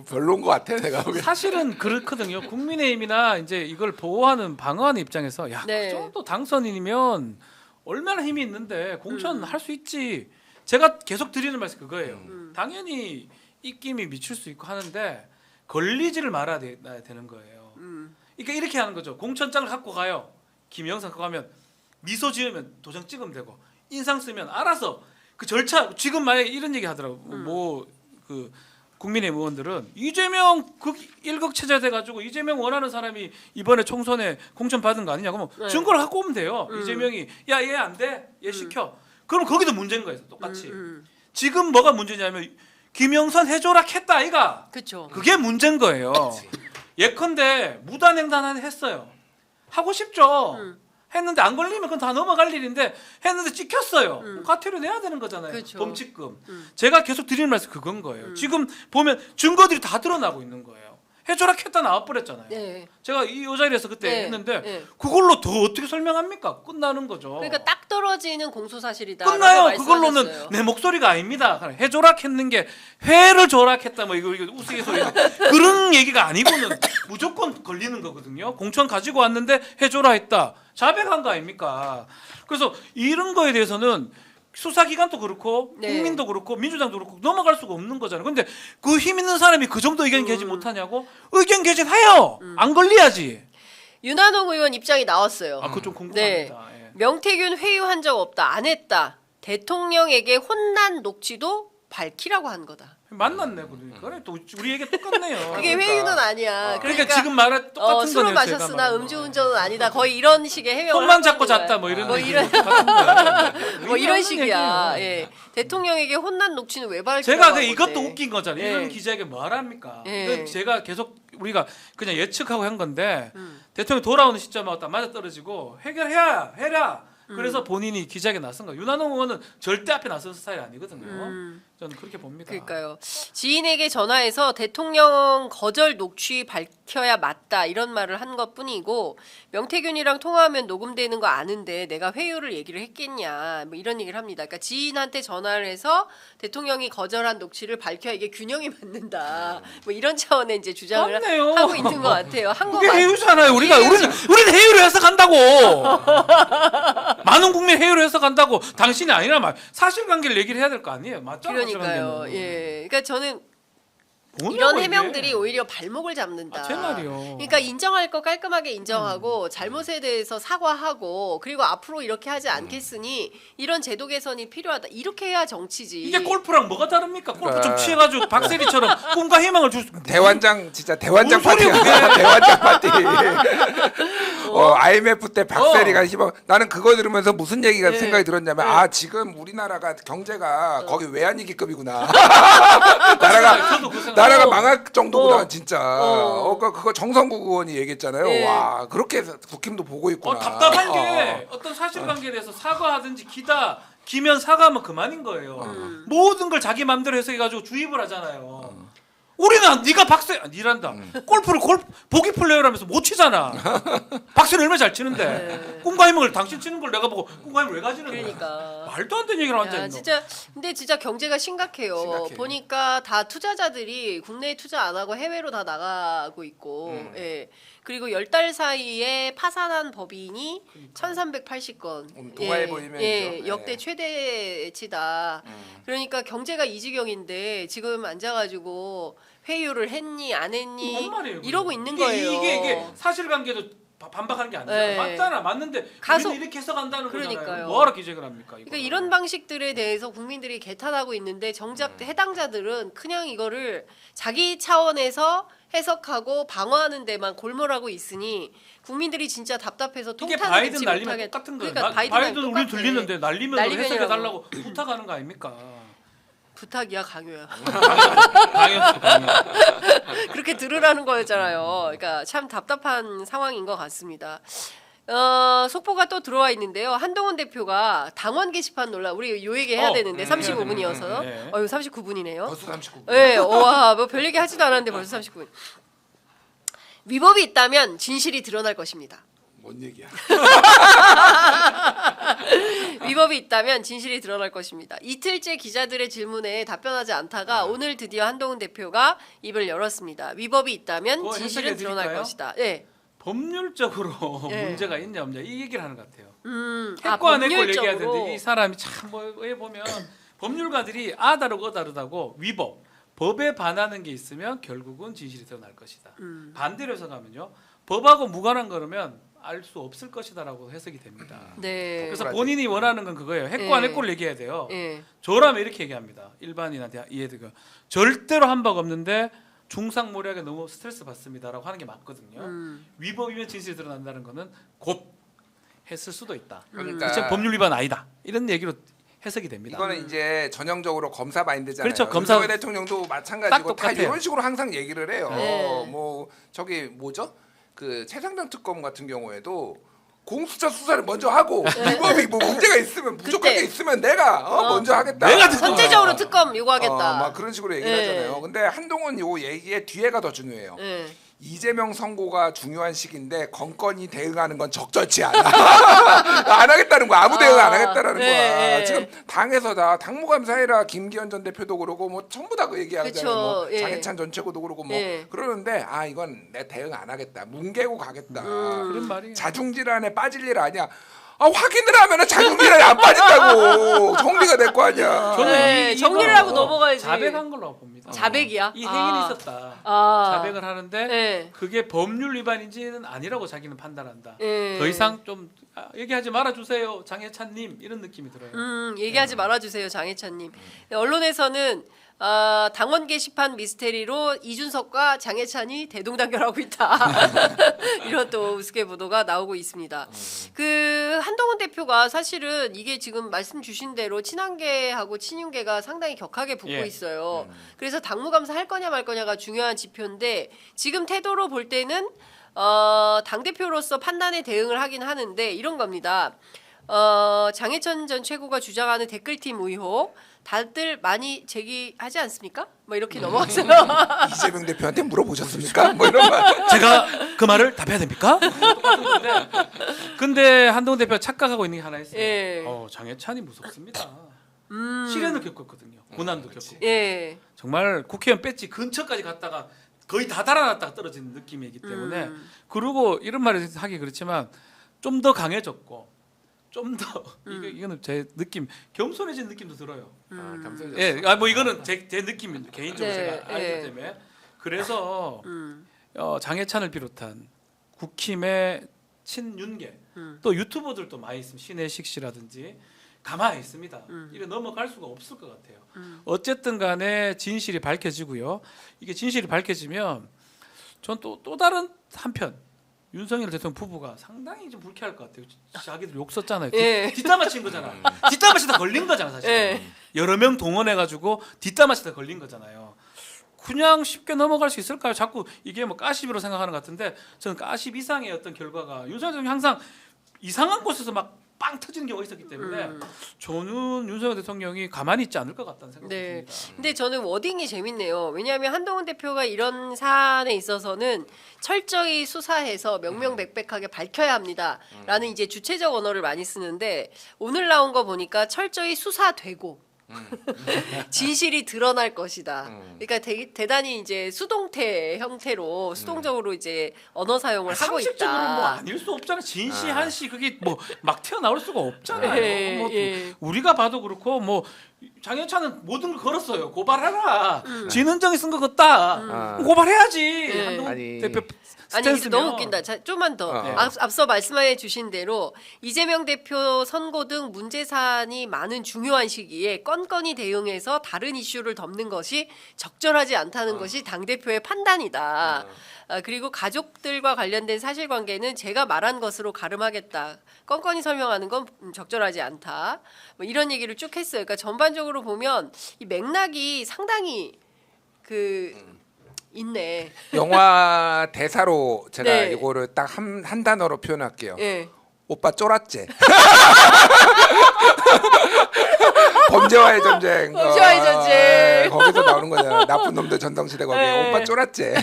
별로인 것 같아 내가 보기엔. 사실은 그렇거든요. 국민의힘이나 이제 이걸 보호하는 방어하는 입장에서 야, 네. 그 정도 당선인이면 얼마나 힘이 있는데 공천할 수 있지. 제가 계속 드리는 말씀 그거예요. 당연히 입김이 미칠 수 있고 하는데 걸리지를 말아야 되는 거예요. 그러니까 이렇게 하는 거죠. 공천장을 갖고 가요. 김영삼 갖고 가면 미소 지으면 도장 찍으면 되고 인상 쓰면 알아서 그 절차 지금 만약에 이런 얘기 하더라고. 뭐 그 국민의힘 의원들은 이재명 그 일극체제 돼가지고 이재명 원하는 사람이 이번에 총선에 공천 받은 거 아니냐 그러면 네. 증거를 갖고 오면 돼요. 이재명이 야 얘 안 돼, 얘 시켜. 그럼 거기도 문제인 거예요. 똑같이. 지금 뭐가 문제냐면 김영선 해줘라 했다 아이가. 그렇죠. 그게 문제인 거예요. 예컨대 무단횡단을 했어요. 하고 싶죠. 했는데 안 걸리면 그건 다 넘어갈 일인데 했는데 찍혔어요. 그럼 과태료 내야 되는 거잖아요. 그렇죠. 범칙금. 제가 계속 드리는 말씀 그건 거예요. 지금 보면 증거들이 다 드러나고 있는 거예요. 해줘라 했다 나와버렸잖아요. 네. 제가 이 자리에서 그때 네. 했는데 네. 그걸로 더 어떻게 설명합니까? 끝나는 거죠. 그러니까 딱 떨어지는 공소 사실이다. 끝나요. 그걸로는 내 목소리가 아닙니다. 해줘라 했는 게 회를 줘라 했다 뭐 이거 우스갯소리 그런 얘기가 아니고는 무조건 걸리는 거거든요. 공천 가지고 왔는데 해줘라 했다. 자백한 거 아닙니까? 그래서 이런 거에 대해서는 수사기관도 그렇고 네. 국민도 그렇고 민주당도 그렇고 넘어갈 수가 없는 거잖아요. 근데 그 힘 있는 사람이 그 정도 의견 개진 못하냐고? 의견 개진해요. 안 걸려야지. 윤한홍 의원 입장이 나왔어요. 아, 그거 좀 네. 궁금합니다. 예. 명태균 회유한 적 없다. 안 했다. 대통령에게 혼난 녹취도 밝히라고 한 거다. 만났네 그러니까. 그래 또 우리 얘기 똑같네요. 그게 그러니까. 회유는 아니야. 그러니까 지금 말한 똑같은 술을 거네요. 제가 마셨으나 말한 거. 음주운전은 아니다. 거의 이런 식의 해명을 손만 하고 잡고 있는 잤다 거야. 뭐 이런 뭐 얘기 이런 같은 거예요. 뭐 이런 의미하는 식이야. 얘기예요. 예. 대통령에게 혼난 녹취는 왜 밝히라고 제가 한 그 건데. 이것도 웃긴 거잖아요. 예. 이런 기자에게 뭘 합니까? 예. 제가 계속 우리가 그냥 예측하고 한 건데 대통령 돌아오는 시점하고 딱 맞아 떨어지고 해라. 그래서 본인이 기자에게 나선 거예요. 윤한홍 의원은 절대 앞에 나선 스타일이 아니거든요. 저는 그렇게 봅니다. 그러니까요. 지인에게 전화해서 대통령 거절 녹취 밝혀야 맞다 이런 말을 한 것뿐이고 명태균이랑 통화하면 녹음되는 거 아는데 내가 회유를 얘기를 했겠냐 뭐 이런 얘기를 합니다. 그러니까 지인한테 전화를 해서 대통령이 거절한 녹취를 밝혀야 이게 균형이 맞는다. 뭐 이런 차원의 이제 주장을 맞네요. 하고 있는 것 같아요. 한 그게 거만. 회유잖아요. 우리는 회유를 해서 간다고. 많은 국민 회유를 해서 간다고. 당신이 아니라 말 사실관계를 얘기를 해야 될 거 아니에요. 맞죠? 그러니까요. 사실관계는. 예. 그러니까 저는 뭐냐고, 이런 이게. 해명들이 오히려 발목을 잡는다. 아, 제 말이요. 그러니까 인정할 거 깔끔하게 인정하고 잘못에 대해서 사과하고 그리고 앞으로 이렇게 하지 않겠으니 이런 제도 개선이 필요하다. 이렇게 해야 정치지. 이게 골프랑 뭐가 다릅니까? 골프 좀 그러니까. 취해가지고 박세리처럼 꿈과 희망을 줄 수. 대환장 진짜 대환장 뭔 소리야, 파티야. 대환장 파티. IMF 때 박세리가 희망. 나는 그거 들으면서 무슨 얘기가 네. 생각이 들었냐면 아 지금 우리나라가 경제가 거기 외환위기급이구나. 저도 그 생각. 나라가 망할 정도구나 진짜. 어. 그거 정성국 의원이 얘기했잖아요. 네. 와 그렇게 국힘도 보고 있구나. 답답한 게 어떤 사실관계에 대해서 사과하든지 기면 사과하면 그만인 거예요. 모든 걸 자기 맘대로 해석해가지고 주입을 하잖아요. 우리는 네가 니란다. 골프를 보기 플레이어라면서 못 치잖아. 박세는 얼마나 잘 치는데. 꿈과 희망을 당신 치는 걸 내가 보고 꿈과 희망을 왜 가지는 거야. 그러니까. 말도 안 되는 얘기를 앉아 야, 있는. 진짜 근데 진짜 경제가 심각해요. 심각해요. 보니까 다 투자자들이 국내에 투자 안 하고 해외로 다 나가고 있고, 예. 그리고 10달 사이에 파산한 법인이 1,380건. 동아일보 일면이죠. 역대 네. 최대치다. 그러니까 경제가 이 지경인데 지금 앉아가지고 회유를 했니 안 했니 뭔 말이에요, 이러고 그게? 있는 이게, 거예요. 이게 사실관계도 반박하는 게 아니잖아요. 네. 맞잖아, 맞는데 가서- 우리는 이렇게 해석한다는 그러니까요. 거잖아요. 뭐하러 기재를 합니까? 이거. 그러니까 이런 방식들에 대해서 국민들이 개탄하고 있는데 정작 해당자들은 그냥 이거를 자기 차원에서 해석하고 방어하는 데만 골몰하고 있으니 국민들이 진짜 답답해서 이게 통탄을 바이든 맺지 날리면 못하게. 똑같은 거예요. 그러니까 바이든 우리 똑같아. 들리는데 날리면 날리면이라고. 해석해달라고 부탁하는 거 아닙니까? 부탁이야 강요야. 당연히 그렇게 들으라는 거였잖아요. 그러니까 참 답답한 상황인 것 같습니다. 속보가 또 들어와 있는데요. 한동훈 대표가 당원 게시판 논란 우리 요 얘기 해야 되는데 35분이어서 네. 39분이네요. 벌써 39분. 네, 와, 뭐 별 얘기 하지도 않았는데 벌써 39분. 위법이 있다면 진실이 드러날 것입니다. 뭔 얘기야? 위법이 있다면 진실이 드러날 것입니다. 이틀째 기자들의 질문에 답변하지 않다가 오늘 드디어 한동훈 대표가 입을 열었습니다. 위법이 있다면 그거 진실은 해석해 드러날 드릴까요? 것이다. 예. 법률적으로 예. 문제가 있냐 없냐 이 얘기를 하는 것 같아요. 아, 핵과 내걸 얘기해야 법률적으로. 되는데 이 사람이 참 뭐에 보면 법률가들이 아 다르고 다르다고 위법 법에 반하는 게 있으면 결국은 진실이 드러날 것이다. 반대로 해석하면요 법하고 무관한 거라면 알 수 없을 것이다라고 해석이 됩니다. 네. 그래서 본인이 원하는 건 그거예요. 핵과 내걸 얘기해야 돼요. 예. 저라면 이렇게 얘기합니다. 일반인한테 이해되고 절대로 한 바 없는데 중상모략에 너무 스트레스 받습니다라고 하는 게 맞거든요. 위법이면 진실이 드러난다는 거는 곧 했을 수도 있다. 그러니까 그렇죠? 법률 위반 아니다. 이런 얘기로 해석이 됩니다. 이거는 이제 전형적으로 검사 마인드잖아요. 그렇죠, 검사- 윤석열 대통령도 딱 마찬가지고 다 똑같아요. 이런 식으로 항상 얘기를 해요. 네. 뭐 저기 뭐죠? 그 최상병 특검 같은 경우에도 공수처 수사를 먼저 하고 위법이 뭐 문제가 있으면 부족한 그때. 게 있으면 내가 먼저 하겠다. 내가 듣고 선제적으로 특검 요구하겠다. 막 그런 식으로 얘기를 네. 하잖아요. 근데 한동훈 요 얘기의 뒤에가 더 중요해요. 예. 이재명 선고가 중요한 시기인데 건건히 대응하는 건 적절치 않아. 안 하겠다는 거야. 아무 대응 안 하겠다라는 네, 거야. 네. 지금 당에서 다 당무감사해라 김기현 전 대표도 그러고 뭐 전부 다 그 얘기하잖아요. 그쵸, 뭐 예. 장해찬 전 최고도 그러고 뭐 예. 그러는데 아 이건 내 대응 안 하겠다. 뭉개고 가겠다. 그런 말이에요. 자중질환에 빠질 일 아니야. 아 확인을 하면은 자중질환이 안 빠진다고. 정리가 될 거 아니야. 저는 네, 이거 정리를 하고 넘어가야지. 자백한 걸로 봅니다. 자백이야? 이 행위는 있었다. 아. 자백을 하는데 네. 그게 법률 위반인지는 아니라고 자기는 판단한다. 예. 더 이상 좀 얘기하지 말아주세요, 장혜찬님 이런 느낌이 들어요. 얘기하지 말아주세요, 장혜찬님. 언론에서는 당원 게시판 미스테리로 이준석과 장혜찬이 대동단결하고 있다. 이런 또 우스개 보도가 나오고 있습니다. 그 한동훈 대표가 사실은 이게 지금 말씀 주신 대로 친한계하고 친윤계가 상당히 격하게 붙고 예. 있어요. 그래서 당무감사 할 거냐 말 거냐가 중요한 지표인데 지금 태도로 볼 때는 당 대표로서 판단에 대응을 하긴 하는데 이런 겁니다. 장해찬 전 최고가 주장하는 댓글팀 의혹 다들 많이 제기하지 않습니까? 뭐 이렇게 넘어가서요. 이재명 대표한테 물어보셨습니까? 뭐 이런 말. 제가 그 말을 답해야 됩니까? 근데 한동훈 대표가 착각하고 있는 게 하나 있어요. 예. 장혜찬이 무섭습니다. 시련을 겪었거든요. 고난도 겪고. 예. 정말 국회의원 배지 근처까지 갔다가 거의 다 달아났다가 떨어지는 느낌이기 때문에 그리고 이런 말을 하기 그렇지만 좀 더 강해졌고 좀 더 이거는 제 느낌 겸손해진 느낌도 들어요. 겸손해졌어. 예, 뭐 이거는 제 느낌입니다. 개인적으로 네, 제가 알기 네. 때문에 그래서 장혜찬을 비롯한 국힘의 친윤계 또 유튜버들도 많이 있습니다. 신혜식 씨라든지 가만히 있습니다. 이래 넘어갈 수가 없을 것 같아요. 어쨌든 간에 진실이 밝혀지고요. 이게 진실이 밝혀지면 전 또 다른 한편 윤석열 대통령 부부가 상당히 좀 불쾌할 것 같아요. 자기들 욕 썼잖아요. 예. 뒷담화친 거잖아. 뒷담화치다 걸린 거잖아 사실. 예. 여러 명 동원해가지고 뒷담화치다 걸린 거잖아요. 그냥 쉽게 넘어갈 수 있을까요? 자꾸 이게 뭐 가십으로 생각하는 것 같은데 저는 가십 이상의 어떤 결과가 윤석열 대통령이 항상 이상한 곳에서 막 빵 터지는 경우가 있었기 때문에 저는 윤석열 대통령이 가만히 있지 않을 것 같다는 생각이 네. 듭니다. 근데 저는 워딩이 재밌네요. 왜냐하면 한동훈 대표가 이런 사안에 있어서는 철저히 수사해서 명명백백하게 밝혀야 합니다라는 이제 주체적 언어를 많이 쓰는데 오늘 나온 거 보니까 철저히 수사되고 진실이 드러날 것이다. 그러니까 대단히 이제 수동태 형태로 수동적으로 이제 언어 사용을 하고 상식적으로 뭐 있다. 아닐 수 없잖아. 진시 한시 그게 뭐 막 튀어나올 수가 없잖아요. 예, 뭐 예. 우리가 봐도 그렇고 뭐 장현찬은 모든 걸 걸었어요. 고발해라. 진은정이 쓴 거 같다. 고발해야지. 예. 한동훈 아니. 대표 아니 근데 스탠스면. 너무 웃긴다. 자, 좀만 더 네. 앞서 말씀해 주신 대로 이재명 대표 선고 등 문제 사안이 많은 중요한 시기에 건건히 대응해서 다른 이슈를 덮는 것이 적절하지 않다는 것이 당 대표의 판단이다. 그리고 가족들과 관련된 사실관계는 제가 말한 것으로 가름하겠다. 건건히 설명하는 건 적절하지 않다. 뭐 이런 얘기를 쭉 했어요. 그러니까 전반적으로 보면 이 맥락이 상당히 있네. 영화 대사로 제가 네. 이거를 딱 한 단어로 표현할게요. 예. 오빠 쫄았제. 범죄와의 전쟁. 범죄와의 전쟁. 거기서 나오는 거잖아. 나쁜 놈들 전성시대 거기. 네. 오빠 쫄았제.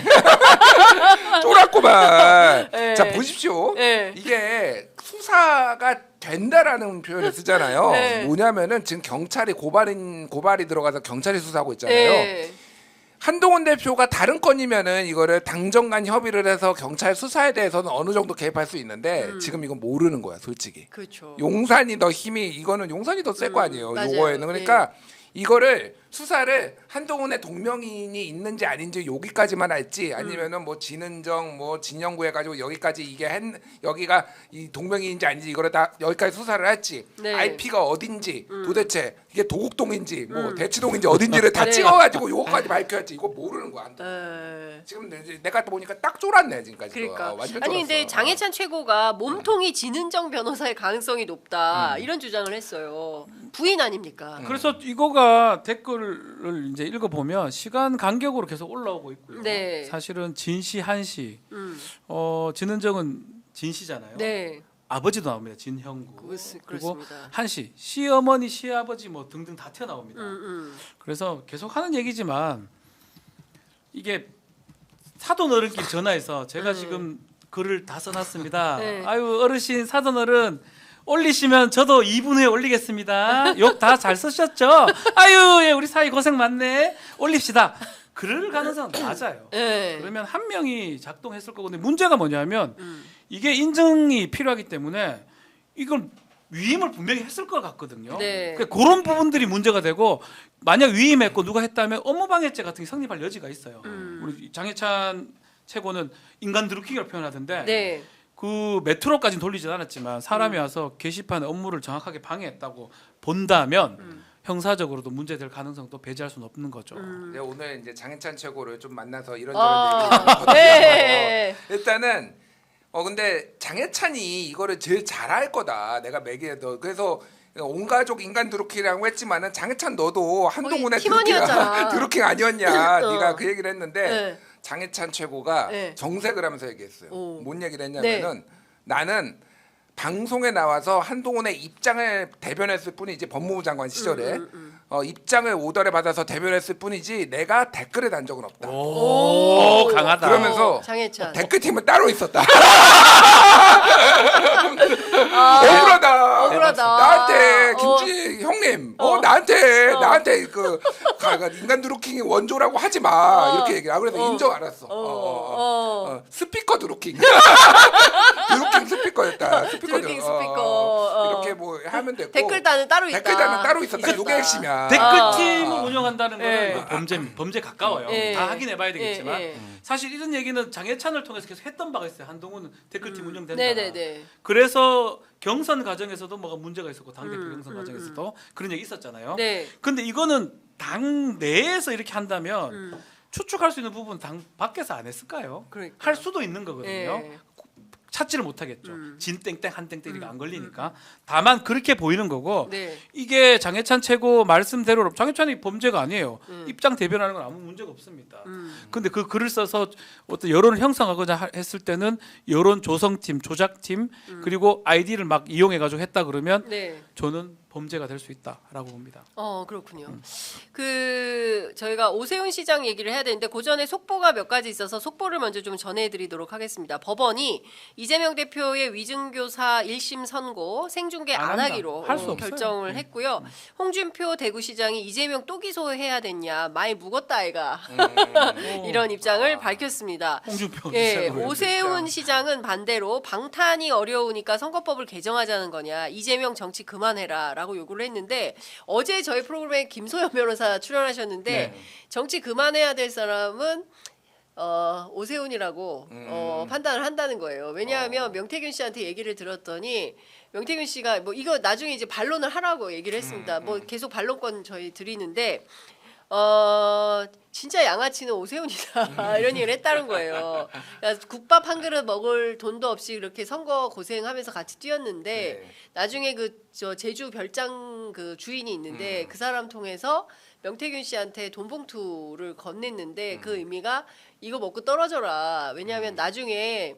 쫄았구만. 네. 자 보십시오. 네. 이게 수사가 된다라는 표현을 쓰잖아요. 네. 뭐냐면은 지금 경찰이 고발이 들어가서 경찰이 수사하고 있잖아요. 예. 한동훈 대표가 다른 건이면은 이거를 당정 간 협의를 해서 경찰 수사에 대해서는 어느 정도 개입할 수 있는데 지금 이건 모르는 거야, 솔직히. 그렇죠. 용산이 더 힘이 이거는 용산이 더 셀 거 아니에요. 맞아요. 요거에는 그러니까 이거를 수사를 한동훈의 동명이인이 있는지 아닌지 여기까지만 할지 아니면은 뭐 진은정 뭐 진영구 해가지고 여기까지 여기가 이 동명이인지 아닌지 이거를 다 여기까지 수사를 할지 네. IP가 어딘지 도대체 이게 도곡동인지 뭐 대치동인지 어딘지를 다 네. 찍어가지고 요거까지 밝혀야지 이거 모르는 거야. 에. 지금 이제 내가 보니까 딱 쫄았네 지금까지. 그러니까 완전 아니 쫄았어. 근데 장해찬 최고가 몸통이 진은정 변호사의 가능성이 높다 이런 주장을 했어요. 부인 아닙니까? 그래서 이거가 댓글을 이제 읽어보면 시간 간격으로 계속 올라오고 있고요. 네. 사실은 진시 한시 진은정은 진시잖아요. 네, 아버지도 나옵니다. 진형구. 그리고 그렇습니다. 한시 시어머니 시아버지 뭐 등등 다 튀어나옵니다. 그래서 계속 하는 얘기지만 이게 사돈 어른끼리 전화해서 제가 지금 글을 다 써놨습니다. 네. 아유 어르신 사돈 어른 올리시면 저도 2분 후에 올리겠습니다. 욕 다 잘 쓰셨죠? 아유 예, 우리 사이 고생 많네. 올립시다. 그럴 가능성은 낮아요. 네. 그러면 한 명이 작동했을 거고 근데 문제가 뭐냐면 이게 인증이 필요하기 때문에 이걸 위임을 분명히 했을 것 같거든요. 네. 그러니까 그런 부분들이 문제가 되고 만약 위임했고 누가 했다면 업무방해죄 같은 게 성립할 여지가 있어요. 우리 장해찬 최고는 인간 드루킹이라고 표현하던데 네. 그 메트로까지는 돌리진 않았지만 사람이 와서 게시판의 업무를 정확하게 방해했다고 본다면 형사적으로도 문제될 가능성도 배제할 수는 없는 거죠. 네, 오늘 이제 장해찬 최고를 좀 만나서 이런저런 아, 얘기를 네. 일단은 근데 장해찬이 이거를 제일 잘할 거다. 내가 매기해도 그래서 온 가족 인간 드루킹이라고 했지만은 장해찬 너도 한동훈의 팀원이었잖아. 드루킹 아니었냐? 네가 그 얘기를 했는데 네. 장해찬 최고가 네. 정색을 하면서 얘기했어요. 오. 뭔 얘기를 했냐면은 나는 방송에 나와서 한동훈의 입장을 대변했을 뿐이지 법무부 장관 시절에 입장을 오더를 받아서 대변했을 뿐이지 내가 댓글에 단 적은 없다. 오, 강하다. 그러면서 장해찬. 댓글팀은 따로 있었다. 아, 억울하다. 억울하다. 나한테 김치 형님, 나한테 그 인간 드루킹이 원조라고 하지 마 이렇게 얘기해. 그래서 인정 알았어. 스피커 드루킹. 드루킹 스피커였다. 드루킹 스피커. 이렇게 뭐 하면 됐고. 댓글단은 따로 있다. 댓글단은 따로 있었다. 이게 핵심이야. 댓글팀을 운영한다는 거는 네. 뭐 범죄 가까워요. 네. 다 확인해봐야 되겠지만 네. 사실 이런 얘기는 장해찬을 통해서 계속 했던 바가 있어요. 한동훈은 댓글팀 운영된다. 네네네. 그래서 경선 과정에서도 뭐가 문제가 있었고 당대표 경선 과정에서도 그런 얘기 있었잖아요. 네. 근데 이거는 당 내에서 이렇게 한다면 추측할 수 있는 부분 당 밖에서 안 했을까요? 그러니까. 할 수도 있는 거거든요. 네. 찾지를 못하겠죠. 진 땡땡 한 땡땡이가 안 걸리니까. 다만 그렇게 보이는 거고 네. 이게 장해찬 최고 말씀대로 장해찬이 범죄가 아니에요. 입장 대변하는 건 아무 문제가 없습니다. 근데 그 글을 써서 어떤 여론을 형성하고자 했을 때는 여론 조성팀, 조작팀 그리고 아이디를 막 이용해 가지고 했다 그러면 네. 저는 범죄가 될 수 있다라고 봅니다. 그렇군요. 그 저희가 오세훈 시장 얘기를 해야 되는데 그 전에 속보가 몇 가지 있어서 속보를 먼저 좀 전해드리도록 하겠습니다. 법원이 이재명 대표의 위증교사 1심 선고 생중계 안 안 한다. 하기로 할수 없어요. 결정을 했고요. 홍준표 대구시장이 이재명 또 기소해야 됐냐 많이 묵었다 아이가 이런 입장을 밝혔습니다. 홍준표 예, 시장으로 오세훈 시장은 반대로 방탄이 어려우니까 선거법을 개정하자는 거냐 이재명 정치 그만해라라고 요구를 했는데 어제 저희 프로그램에 김소연 변호사 출연하셨는데 네. 정치 그만해야 될 사람은 오세훈이라고 판단을 한다는 거예요. 왜냐하면 명태균 씨한테 얘기를 들었더니 명태균 씨가 뭐 이거 나중에 이제 반론을 하라고 얘기를 했습니다. 뭐 계속 반론권 저희 드리는데 진짜 양아치는 오세훈이다 이런 얘기를 했다는 거예요. 그러니까 국밥 한 그릇 먹을 돈도 없이 그렇게 선거 고생하면서 같이 뛰었는데 네. 나중에 저 제주 별장 그 주인이 있는데 그 사람 통해서 명태균 씨한테 돈 봉투를 건넸는데 그 의미가 이거 먹고 떨어져라. 왜냐하면 나중에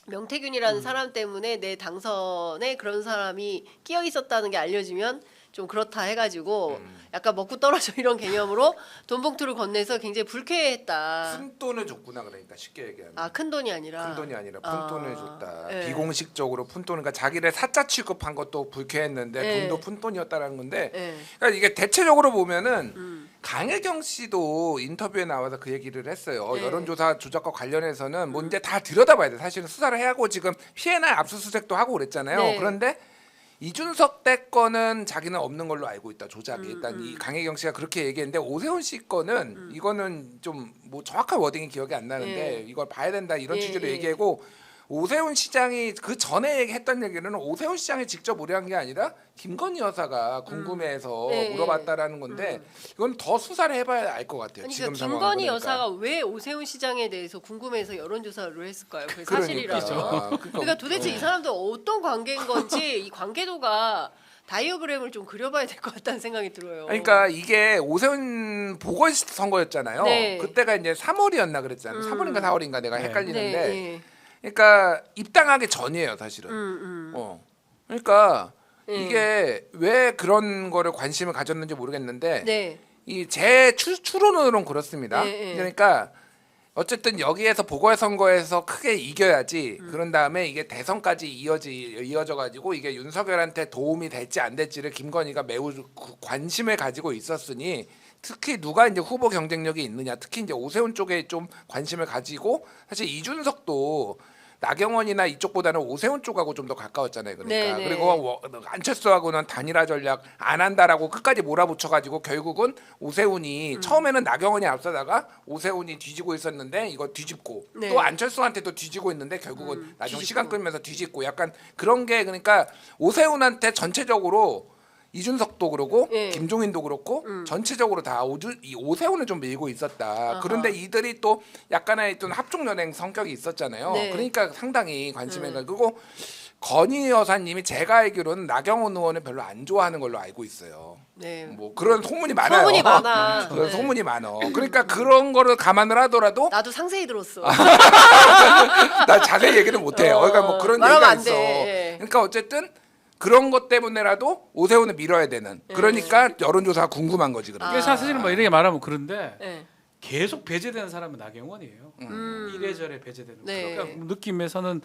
명태균이라는 사람 때문에 내 당선에 그런 사람이 끼어 있었다는 게 알려지면 좀 그렇다 해가지고 약간 먹고 떨어져 이런 개념으로 돈 봉투를 건네서 굉장히 불쾌했다. 푼 돈을 줬구나 그러니까 쉽게 얘기하면. 아, 큰 돈이 아니라. 푼 돈이 아니라 푼 돈을 줬다. 네. 비공식적으로 푼 돈을, 그러니까 자기를 사자 취급한 것도 불쾌했는데 네. 돈도 푼 돈이었다라는 건데, 네. 그러니까 이게 대체적으로 보면은 강혜경 씨도 인터뷰에 나와서 그 얘기를 했어요. 네. 여론조사 조작과 관련해서는 뭐 이제 다 들여다봐야 돼. 사실은 수사를 해야 하고 지금 피해나 압수수색도 하고 그랬잖아요. 네. 그런데 이준석 때 거는 자기는 없는 걸로 알고 있다. 조작이 일단 이 강혜경 씨가 그렇게 얘기했는데 오세훈 씨 거는 이거는 좀 뭐 정확한 워딩이 기억이 안 나는데 예. 이걸 봐야 된다 이런 예, 취지로 예. 얘기하고 오세훈 시장이 그 전에 했던 얘기는 오세훈 시장이 직접 의뢰한 게 아니라 김건희 여사가 궁금해해서 네, 물어봤다라는 건데 이건 더 수사를 해봐야 알 것 같아요. 아니, 지금 그러니까 상황 김건희 보니까. 여사가 왜 오세훈 시장에 대해서 궁금해서 여론조사를 했을까요? 그게 그러니까. 사실이라서. 그러니까 도대체 이 사람들 어떤 관계인 건지 이 관계도가 다이어그램을 좀 그려봐야 될 것 같다는 생각이 들어요. 그러니까 이게 오세훈 보궐선거였잖아요. 네. 그때가 이제 3월이었나 그랬잖아요. 3월인가 4월인가 내가 네. 헷갈리는데 네, 그러니까 입당하기 전이에요, 사실은. 그러니까 이게 왜 그런 거를 관심을 가졌는지 모르겠는데 네. 이 제 추론으로는 그렇습니다. 네. 그러니까 어쨌든 여기에서 보궐선거에서 크게 이겨야지 그런 다음에 이게 대선까지 이어져 가지고 이게 윤석열한테 도움이 될지 안 될지를 김건희가 매우 관심을 가지고 있었으니 특히 누가 이제 후보 경쟁력이 있느냐, 특히 이제 오세훈 쪽에 좀 관심을 가지고 사실 이준석도 나경원이나 이쪽보다는 오세훈 쪽하고 좀 더 가까웠잖아요. 그러니까 네네. 그리고 안철수하고는 단일화 전략 안 한다라고 끝까지 몰아붙여가지고 결국은 오세훈이 처음에는 나경원이 앞서다가 오세훈이 뒤지고 있었는데 이거 뒤집고 네. 또 안철수한테도 뒤지고 있는데 결국은 나중에 뒤집고. 시간 끌면서 뒤집고 약간 그런 게 그러니까 오세훈한테 전체적으로 이준석도 그러고 예. 김종인도 그렇고 전체적으로 다 이 오세훈을 좀 밀고 있었다. 아하. 그런데 이들이 또 약간의 좀 합종 연행 성격이 있었잖아요. 네. 그러니까 상당히 관심을 가지고 건희 여사님이 제가 알기로는 나경원 의원을 별로 안 좋아하는 걸로 알고 있어요. 네. 뭐 그런 소문이 많아요. 소문이 많아. 그런 네. 소문이 많어. 그러니까 그런 거를 감안을 하더라도 나도 상세히 들었어. 나 자세히 얘기를 못 해요. 그러니까 뭐 그런 말하면 얘기가 안 있어. 돼. 예. 그러니까 어쨌든 그런 것 때문에라도 오세훈을 밀어야 되는. 그러니까 여론조사가 궁금한 거지. 아. 그러니까. 이게 사실은 뭐 이렇게 말하면 그런데 네. 계속 배제되는 사람은 나경원이에요. 이래저래 배제되는 네. 거예요. 그러니까 느낌에서는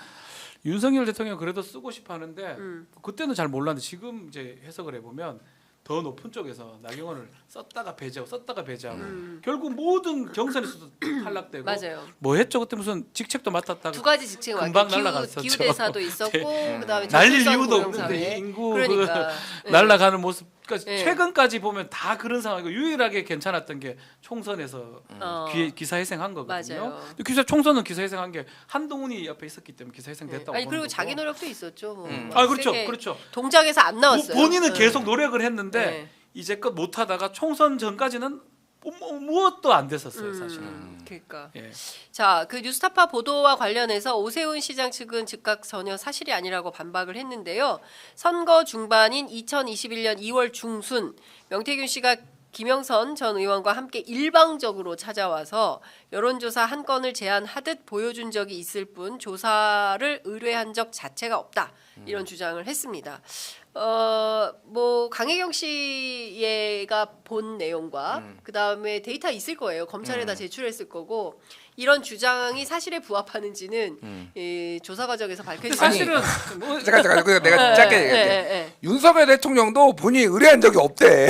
윤석열 대통령 그래도 쓰고 싶어 하는데 그때는 잘 몰랐는데 지금 이제 해석을 해보면 더 높은 쪽에서 나경원을 썼다가 배제하고 썼다가 배제하고 결국 모든 경선에서도 탈락되고 맞아요. 뭐 했죠? 그때 무슨 직책도 맡았다가 두 가지 직책 금방 기후 날라갔었죠. 기후대사도 있었고 그다음에 날릴 저출산 이유도 고령사회. 없는데 인구 그러니까 그 날라가는 모습 그러니까 네. 최근까지 보면 다 그런 상황이고 유일하게 괜찮았던 게 총선에서 어. 기사회생한 거거든요. 맞아요. 근데 총선은 기사회생한 게 한동훈이 옆에 있었기 때문에 기사회생됐다고 아니 그리고 보는 자기 거고. 노력도 있었죠. 뭐. 아 그렇죠, 세게 그렇죠. 동작에서 안 나왔어요. 본인은 네. 계속 노력을 했는데 네. 이제껏 못하다가 총선 전까지는 무엇도 안 됐었어요, 사실은. 그러니까. 예. 자, 그 뉴스타파 보도와 관련해서 오세훈 시장 측은 즉각 전혀 사실이 아니라고 반박을 했는데요. 선거 중반인 2021년 2월 중순 명태균 씨가 김영선 전 의원과 함께 일방적으로 찾아와서 여론조사 한 건을 제안하듯 보여준 적이 있을 뿐 조사를 의뢰한 적 자체가 없다. 이런 주장을 했습니다. 뭐 강혜경 씨가 본 내용과 그 다음에 데이터 있을 거예요. 검찰에다 제출했을 거고 이런 주장이 사실에 부합하는지는 이 조사 과정에서 밝혀질 사실은 뭐 잠깐 그래서 내가 짧게 얘기할게. 윤석열 대통령도 본인이 의뢰한 적이 없대.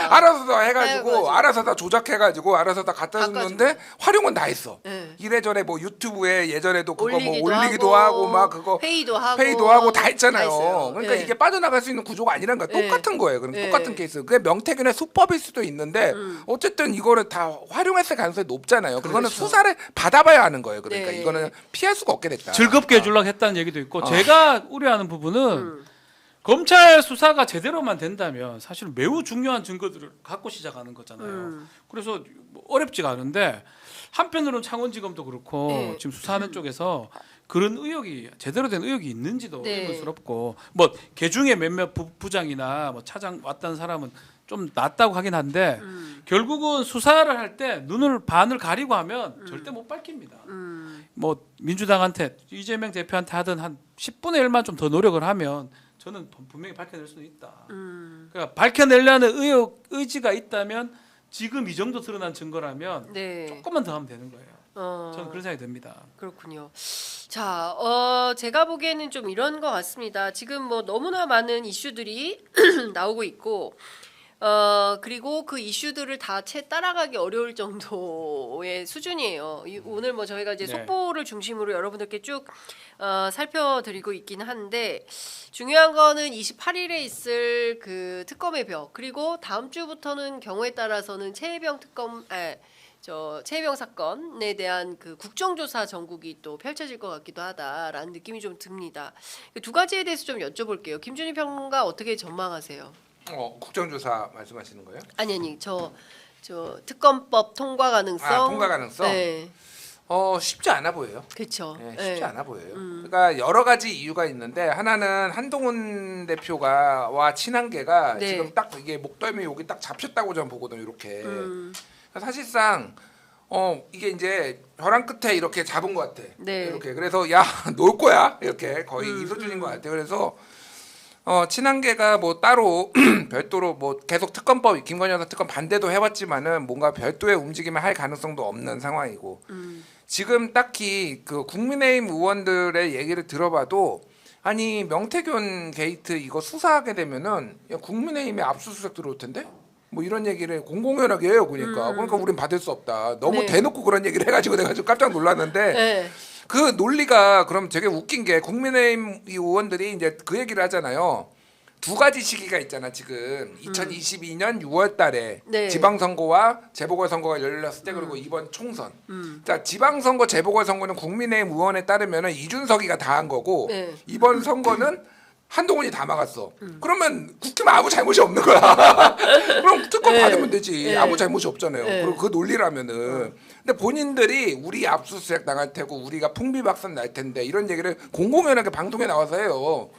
알아서 다 해가지고 해가지고. 알아서 다 조작해가지고 알아서 다 갖다 줬는데 활용은 다 했어. 네. 이래저래 뭐 유튜브에 예전에도 그거 뭐 올리기도 올리기도 하고 막 그거 회의도 하고 회의도 하고 다 했잖아요. 했어요. 그러니까 예. 이게 빠져나갈 수 있는 구조가 아니란 거야. 예. 똑같은 거예요. 그럼 예. 똑같은 케이스. 그게 명태균의 수법일 수도 있는데 어쨌든 이거를 다 활용했을 가능성이 높잖아요. 그거는 그렇죠. 수사를 받아봐야 하는 거예요. 그러니까 네. 이거는 피할 수가 없게 됐다. 즐겁게 해주려고 했다는 얘기도 있고 제가 우려하는 부분은 검찰 수사가 제대로만 된다면 사실 매우 중요한 증거들을 갖고 시작하는 거잖아요. 그래서 뭐 어렵지가 않은데 한편으로는 창원지검도 그렇고 네. 지금 수사하는 쪽에서 그런 의혹이 제대로 된 의혹이 있는지도 네. 의문스럽고 뭐 개중에 몇몇 부장이나 뭐 차장 왔다는 사람은 좀 낫다고 하긴 한데 결국은 수사를 할 때 눈을 반을 가리고 하면 절대 못 밝힙니다. 뭐 민주당한테 이재명 대표한테 하던 한 10분의 1만 좀 더 노력을 하면 저는 분명히 밝혀낼 수는 있다. 그러니까 밝혀내려는 의지가 있다면 지금 이 정도 드러난 증거라면 네. 조금만 더 하면 되는 거예요. 저는 그런 생각이 듭니다. 그렇군요. 자, 제가 보기에는 좀 이런 것 같습니다. 지금 뭐 너무나 많은 이슈들이 나오고 있고, 그리고 그 이슈들을 다 채 따라가기 어려울 정도의 수준이에요. 오늘 뭐 저희가 이제 네. 속보를 중심으로 여러분들께 쭉 살펴드리고 있긴 한데 중요한 거는 28일에 있을 그 특검의 벽 그리고 다음 주부터는 경우에 따라서는 최혜병 특검 최혜병 사건에 대한 그 국정조사 전국이 또 펼쳐질 것 같기도 하다라는 느낌이 좀 듭니다. 두 가지에 대해서 좀 여쭤볼게요. 김준희 평론가 어떻게 전망하세요? 국정조사 말씀하시는 거예요? 아니 저 특검법 통과 가능성. 통과 가능성? 네, 쉽지 않아 보여요. 그렇죠. 네, 쉽지 않아 보여요. 그러니까 여러 가지 이유가 있는데 하나는 한동훈 대표가와 친한계가 네. 지금 딱 이게 목덜미 여기 딱 잡혔다고 저는 보거든요. 이렇게 사실상 이게 이제 벼랑 끝에 이렇게 잡은 것 같아. 네. 이렇게 그래서 야 놓을 거야 이렇게 거의 이 수준인 것 같아요. 그래서 친한계가 뭐 따로 별도로 뭐 계속 특검법 김건희 여사 특검 반대도 해왔지만은 뭔가 별도의 움직임을 할 가능성도 없는 상황이고 지금 딱히 그 국민의힘 의원들의 얘기를 들어봐도 아니 명태균 게이트 이거 수사하게 되면은 야, 국민의힘에 압수수색 들어올 텐데 뭐 이런 얘기를 공공연하게 해요. 그러니까 우린 받을 수 없다. 너무 네. 대놓고 그런 얘기를 해가지고 내가 좀 깜짝 놀랐는데. 네. 그 논리가 그럼 되게 웃긴 게 국민의힘 의원들이 이제 그 얘기를 하잖아요. 두 가지 시기가 있잖아 지금 2022년 6월달에 네. 지방선거와 재보궐선거가 열렸을 때 그리고 이번 총선. 자 지방선거 재보궐선거는 국민의힘 의원에 따르면은 이준석이가 다 한 거고 네. 이번 선거는 한동훈이 다 막았어. 그러면 국힘은 아무 잘못이 없는 거야. 그럼 특검 네. 받으면 되지. 네. 아무 잘못이 없잖아요. 네. 그리고 그 논리라면은. 근데 본인들이 우리 압수수색 당할 테고 우리가 풍비박산 날 텐데 이런 얘기를 공공연하게 방송에 나와서 해요.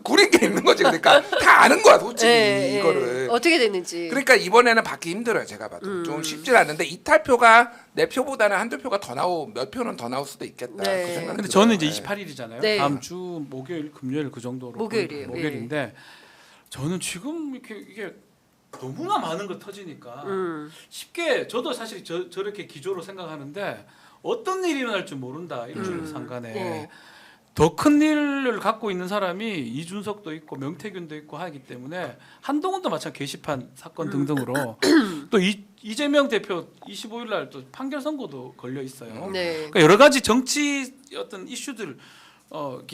구린 게 있는 거지. 그러니까 다 아는 거야 솔직히 네, 이거를. 어떻게 됐는지. 그러니까 이번에는 받기 힘들어요. 제가 봐도 좀 쉽지 않은데 이탈표가 내 표보다는 한두 표가 더 몇 표는 더 나올 수도 있겠다. 네. 그 생각이 근데 들어요. 저는 이제 네. 28일이잖아요. 네. 다음 주 목요일, 금요일 그 정도로 목요일이에요. 목요일인데 저는 지금 이게 너무나 많은 거 터지니까 쉽게 저도 사실 저렇게 기조로 생각하는데 어떤 일이 일어날 줄 모른다 일주일 상간에 네. 더 큰 일을 갖고 있는 사람이 이준석도 있고 명태균도 있고 하기 때문에 한동훈도 마찬가지 게시판 사건 등등으로 또 이재명 대표 25일 날 또 판결 선고도 걸려 있어요. 네. 그러니까 여러 가지 정치 어떤 이슈들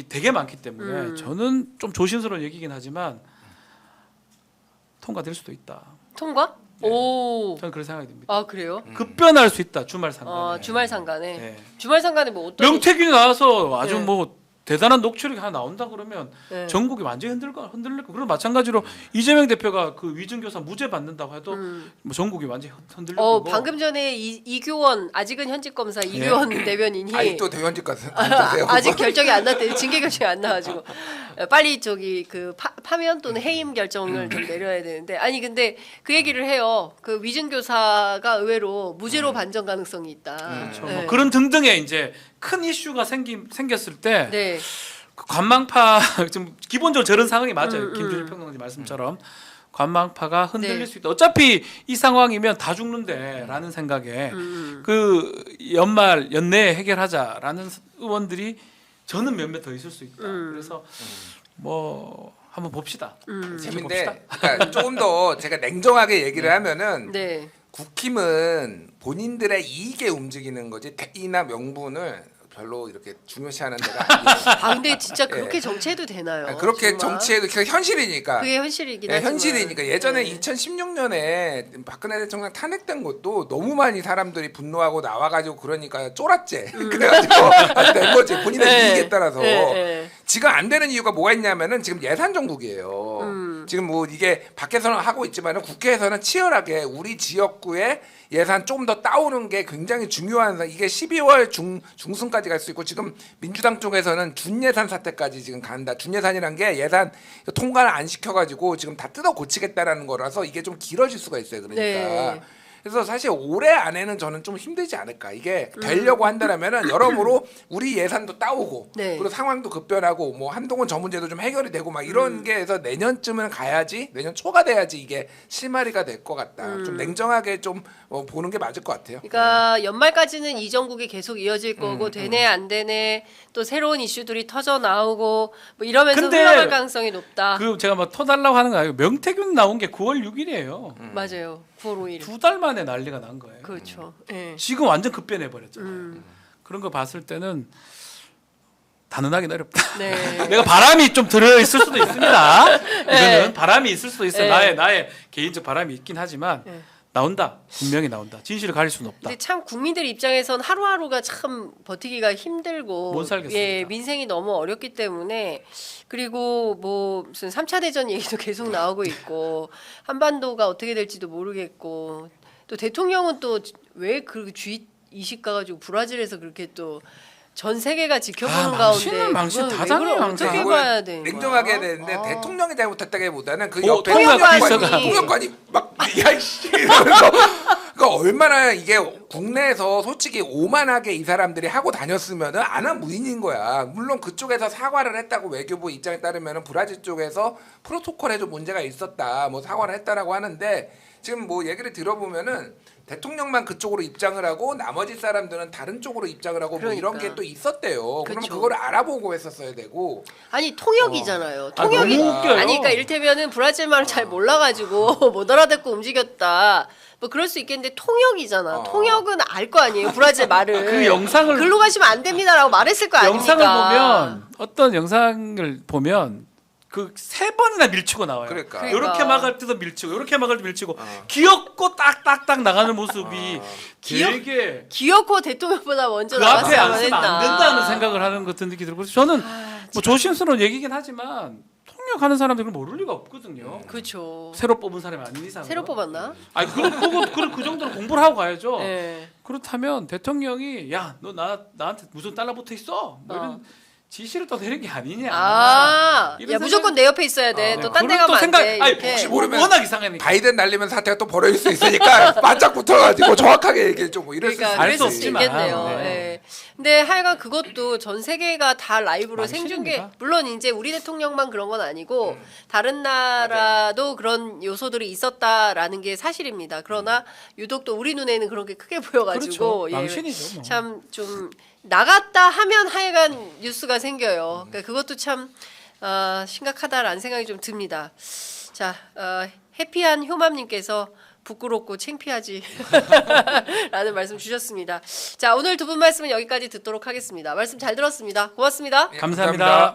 되게 많기 때문에 저는 좀 조심스러운 얘기긴 하지만 통과될 수도 있다. 통과? 네. 오. 저는 그런 생각이 듭니다. 아 그래요? 급변할 수 있다 주말 상간에. 주말 상간에. 네. 주말 상간에 뭐 어떤 명태균이 나와서 아주 네. 뭐 대단한 녹취록이 하나 나온다 그러면 네. 전국이 완전히 흔들릴 거. 그리고 마찬가지로 이재명 대표가 그 위증교사 무죄 받는다고 해도 뭐 전국이 완전히 흔들릴 거고. 방금 전에 이규원 아직은 현직 검사 이규원 대변인이 아직도 대현직 같은 아직 결정이 안 났대. 징계 결정이 안 나가지고 빨리 저기 그 파면 또는 해임 결정을 좀 내려야 되는데 아니 근데 그 얘기를 해요. 그 위증교사가 의외로 무죄로 반전 가능성이 있다. 그렇죠. 네. 뭐 그런 등등의 이제 큰 이슈가 생겼을 때 네. 그 관망파 좀 기본적으로 저런 상황이 맞아요. 김준일 평론가님 말씀처럼 관망파가 흔들릴 네. 수 있다. 어차피 이 상황이면 다 죽는데라는 생각에 그 연내에 해결하자라는 의원들이 저는 몇몇 더 있을 수 있다. 그래서 뭐 한번 봅시다. 재밌는데 그러니까 조금 더 제가 냉정하게 얘기를 하면은 네. 국힘은 본인들의 이익에 움직이는 거지 대의나 명분을 별로 이렇게 중요시하는 데가 아니에요. 아 근데 진짜 그렇게 정치해도 되나요? 그렇게 정말? 정치해도 그냥 현실이니까. 그게 현실이긴 네, 하지만 현실이니까 예전에 네. 2016년에 박근혜 대통령 탄핵된 것도 너무 많이 사람들이 분노하고 나와가지고 그러니까 쫄았지. 그래가지고 아주 된 거지 본인의 네. 이익에 따라서. 네. 지금 안 되는 이유가 뭐가 있냐면은 지금 예산 정국이에요. 지금 뭐 이게 밖에서는 하고 있지만은 국회에서는 치열하게 우리 지역구에 예산 조금 더 따오는 게 굉장히 중요한 이게 12월 중순까지 갈 수 있고 지금 민주당 쪽에서는 준예산 사태까지 지금 간다. 준예산이란 게 예산 통과를 안 시켜가지고 지금 다 뜯어 고치겠다라는 거라서 이게 좀 길어질 수가 있어요. 그러니까. 네. 그래서 사실 올해 안에는 저는 좀 힘들지 않을까. 이게 되려고 한다라면은 여러모로 우리 예산도 따오고 네. 그리고 상황도 급변하고 뭐 한동훈 저 문제도 좀 해결이 되고 막 이런 게 해서 내년쯤은 가야지 내년 초가 돼야지 이게 실마리가 될 것 같다. 좀 냉정하게 좀 보는 게 맞을 것 같아요. 그러니까 연말까지는 이 정국이 계속 이어질 거고 되네 안 되네 또 새로운 이슈들이 터져 나오고 뭐 이러면서 근데 흘러갈 가능성이 높다. 그 제가 막 터달라고 하는 거 아니고 명태균 나온 게 9월 6일이에요. 맞아요. 9월 5일. 2달 만에 난리가 난 거예요. 그렇죠. 예. 지금 완전 급변해 버렸잖아요. 그런 거 봤을 때는 단언하기는 어렵다. 네. 내가 바람이 좀 들어 있을 수도 있습니다. 이거는 네. 바람이 있을 수도 있어요. 네. 나의 개인적 바람이 있긴 하지만 네. 나온다. 분명히 나온다. 진실을 가릴 수는 없다. 근데 참 국민들 입장에선 하루하루가 참 버티기가 힘들고 못 살겠습니다. 예, 민생이 너무 어렵기 때문에 그리고 뭐 무슨 3차 대전 얘기도 계속 나오고 있고 한반도가 어떻게 될지도 모르겠고 또 대통령은 또 왜 그 G20 가가지고 브라질에서 그렇게 또 전 세계가 지켜보는 가운데 망신 그건 다 왜 당해요, 그걸 항상. 어떻게 그걸 봐야 되는 거야? 냉정하게 해야 되는데 아. 대통령이 잘못했다기보다는 그 오, 옆에 통역관이 있어가. 통역관이 막 야이씨 이러면서 그러니까 얼마나 이게 국내에서 솔직히 오만하게 이 사람들이 하고 다녔으면은 안한 무인인 거야. 물론 그쪽에서 사과를 했다고 외교부 입장에 따르면은 브라질 쪽에서 프로토콜에 좀 문제가 있었다. 뭐 사과를 했다라고 하는데 지금 뭐 얘기를 들어보면은 대통령만 그쪽으로 입장을 하고 나머지 사람들은 다른 쪽으로 입장을 하고 뭐 이런 그러니까. 게 또 있었대요. 그러면 그쵸. 그거를 알아보고 했었어야 되고. 아니 통역이잖아요. 아, 통역이 너무 웃겨요. 아니 그러니까 이를테면은 브라질 말을 잘 몰라가지고 못 알아듣고 움직였다. 뭐 그럴 수 있겠는데 통역이잖아. 통역은 알 거 아니에요. 브라질 말을. 그 영상을 글로 가시면 안 됩니다라고 말했을 거 아닙니까? 영상을 보면 어떤 영상을 보면 그 3번이나 밀치고 나와요. 그러니까. 이렇게 막을 때도 밀치고 이렇게 막을 때 밀치고 귀엽고 딱딱딱 나가는 모습이 되게 기어코 대통령보다 먼저 그 앞에 안 나갔으면 쓰면 했다. 안 된다는 생각을 하는 것 같은 느낌이 들고 그래서 저는 뭐 조심스러운 얘기긴 하지만 통역하는 사람들은 모를 리가 없거든요. 그렇죠. 새로 뽑은 사람이 아닌 이상. 새로 뽑았나? 아니 그 정도로 공부를 하고 가야죠. 네. 그렇다면 대통령이 야 너 나한테 무슨 달라붙어 있어 뭐 이런 지시를 또 내는 게 아니냐. 아, 이런 야 무조건 내 옆에 있어야 돼. 또 딴 데 그런 또 가면 안 생각- 돼. 아니, 이렇게. 혹시 모르면 워낙 이상하니까. 바이든 날리면 사태가 또 벌어질 수 있으니까 바짝 붙어가지고 정확하게 얘기해줘 뭐 이럴 그러니까 수 알 수 그랬을 수 없지만, 있겠네요. 네. 예. 근데 하여간 그것도 전 세계가 다 라이브로 생중계. 망신입니다. 물론 이제 우리 대통령만 그런 건 아니고 다른 나라도 그런 요소들이 있었다라는 게 사실입니다. 그러나 유독 또 우리 눈에는 그런 게 크게 보여가지고 그렇죠. 망신이죠, 뭐. 참 좀 나갔다 하면 하여간 뉴스가 생겨요. 그러니까 그것도 참 심각하다라는 생각이 좀 듭니다. 자, 해피한 효맘님께서 부끄럽고 창피하지 라는 말씀 주셨습니다. 자, 오늘 두 분 말씀은 여기까지 듣도록 하겠습니다. 말씀 잘 들었습니다. 고맙습니다. 감사합니다.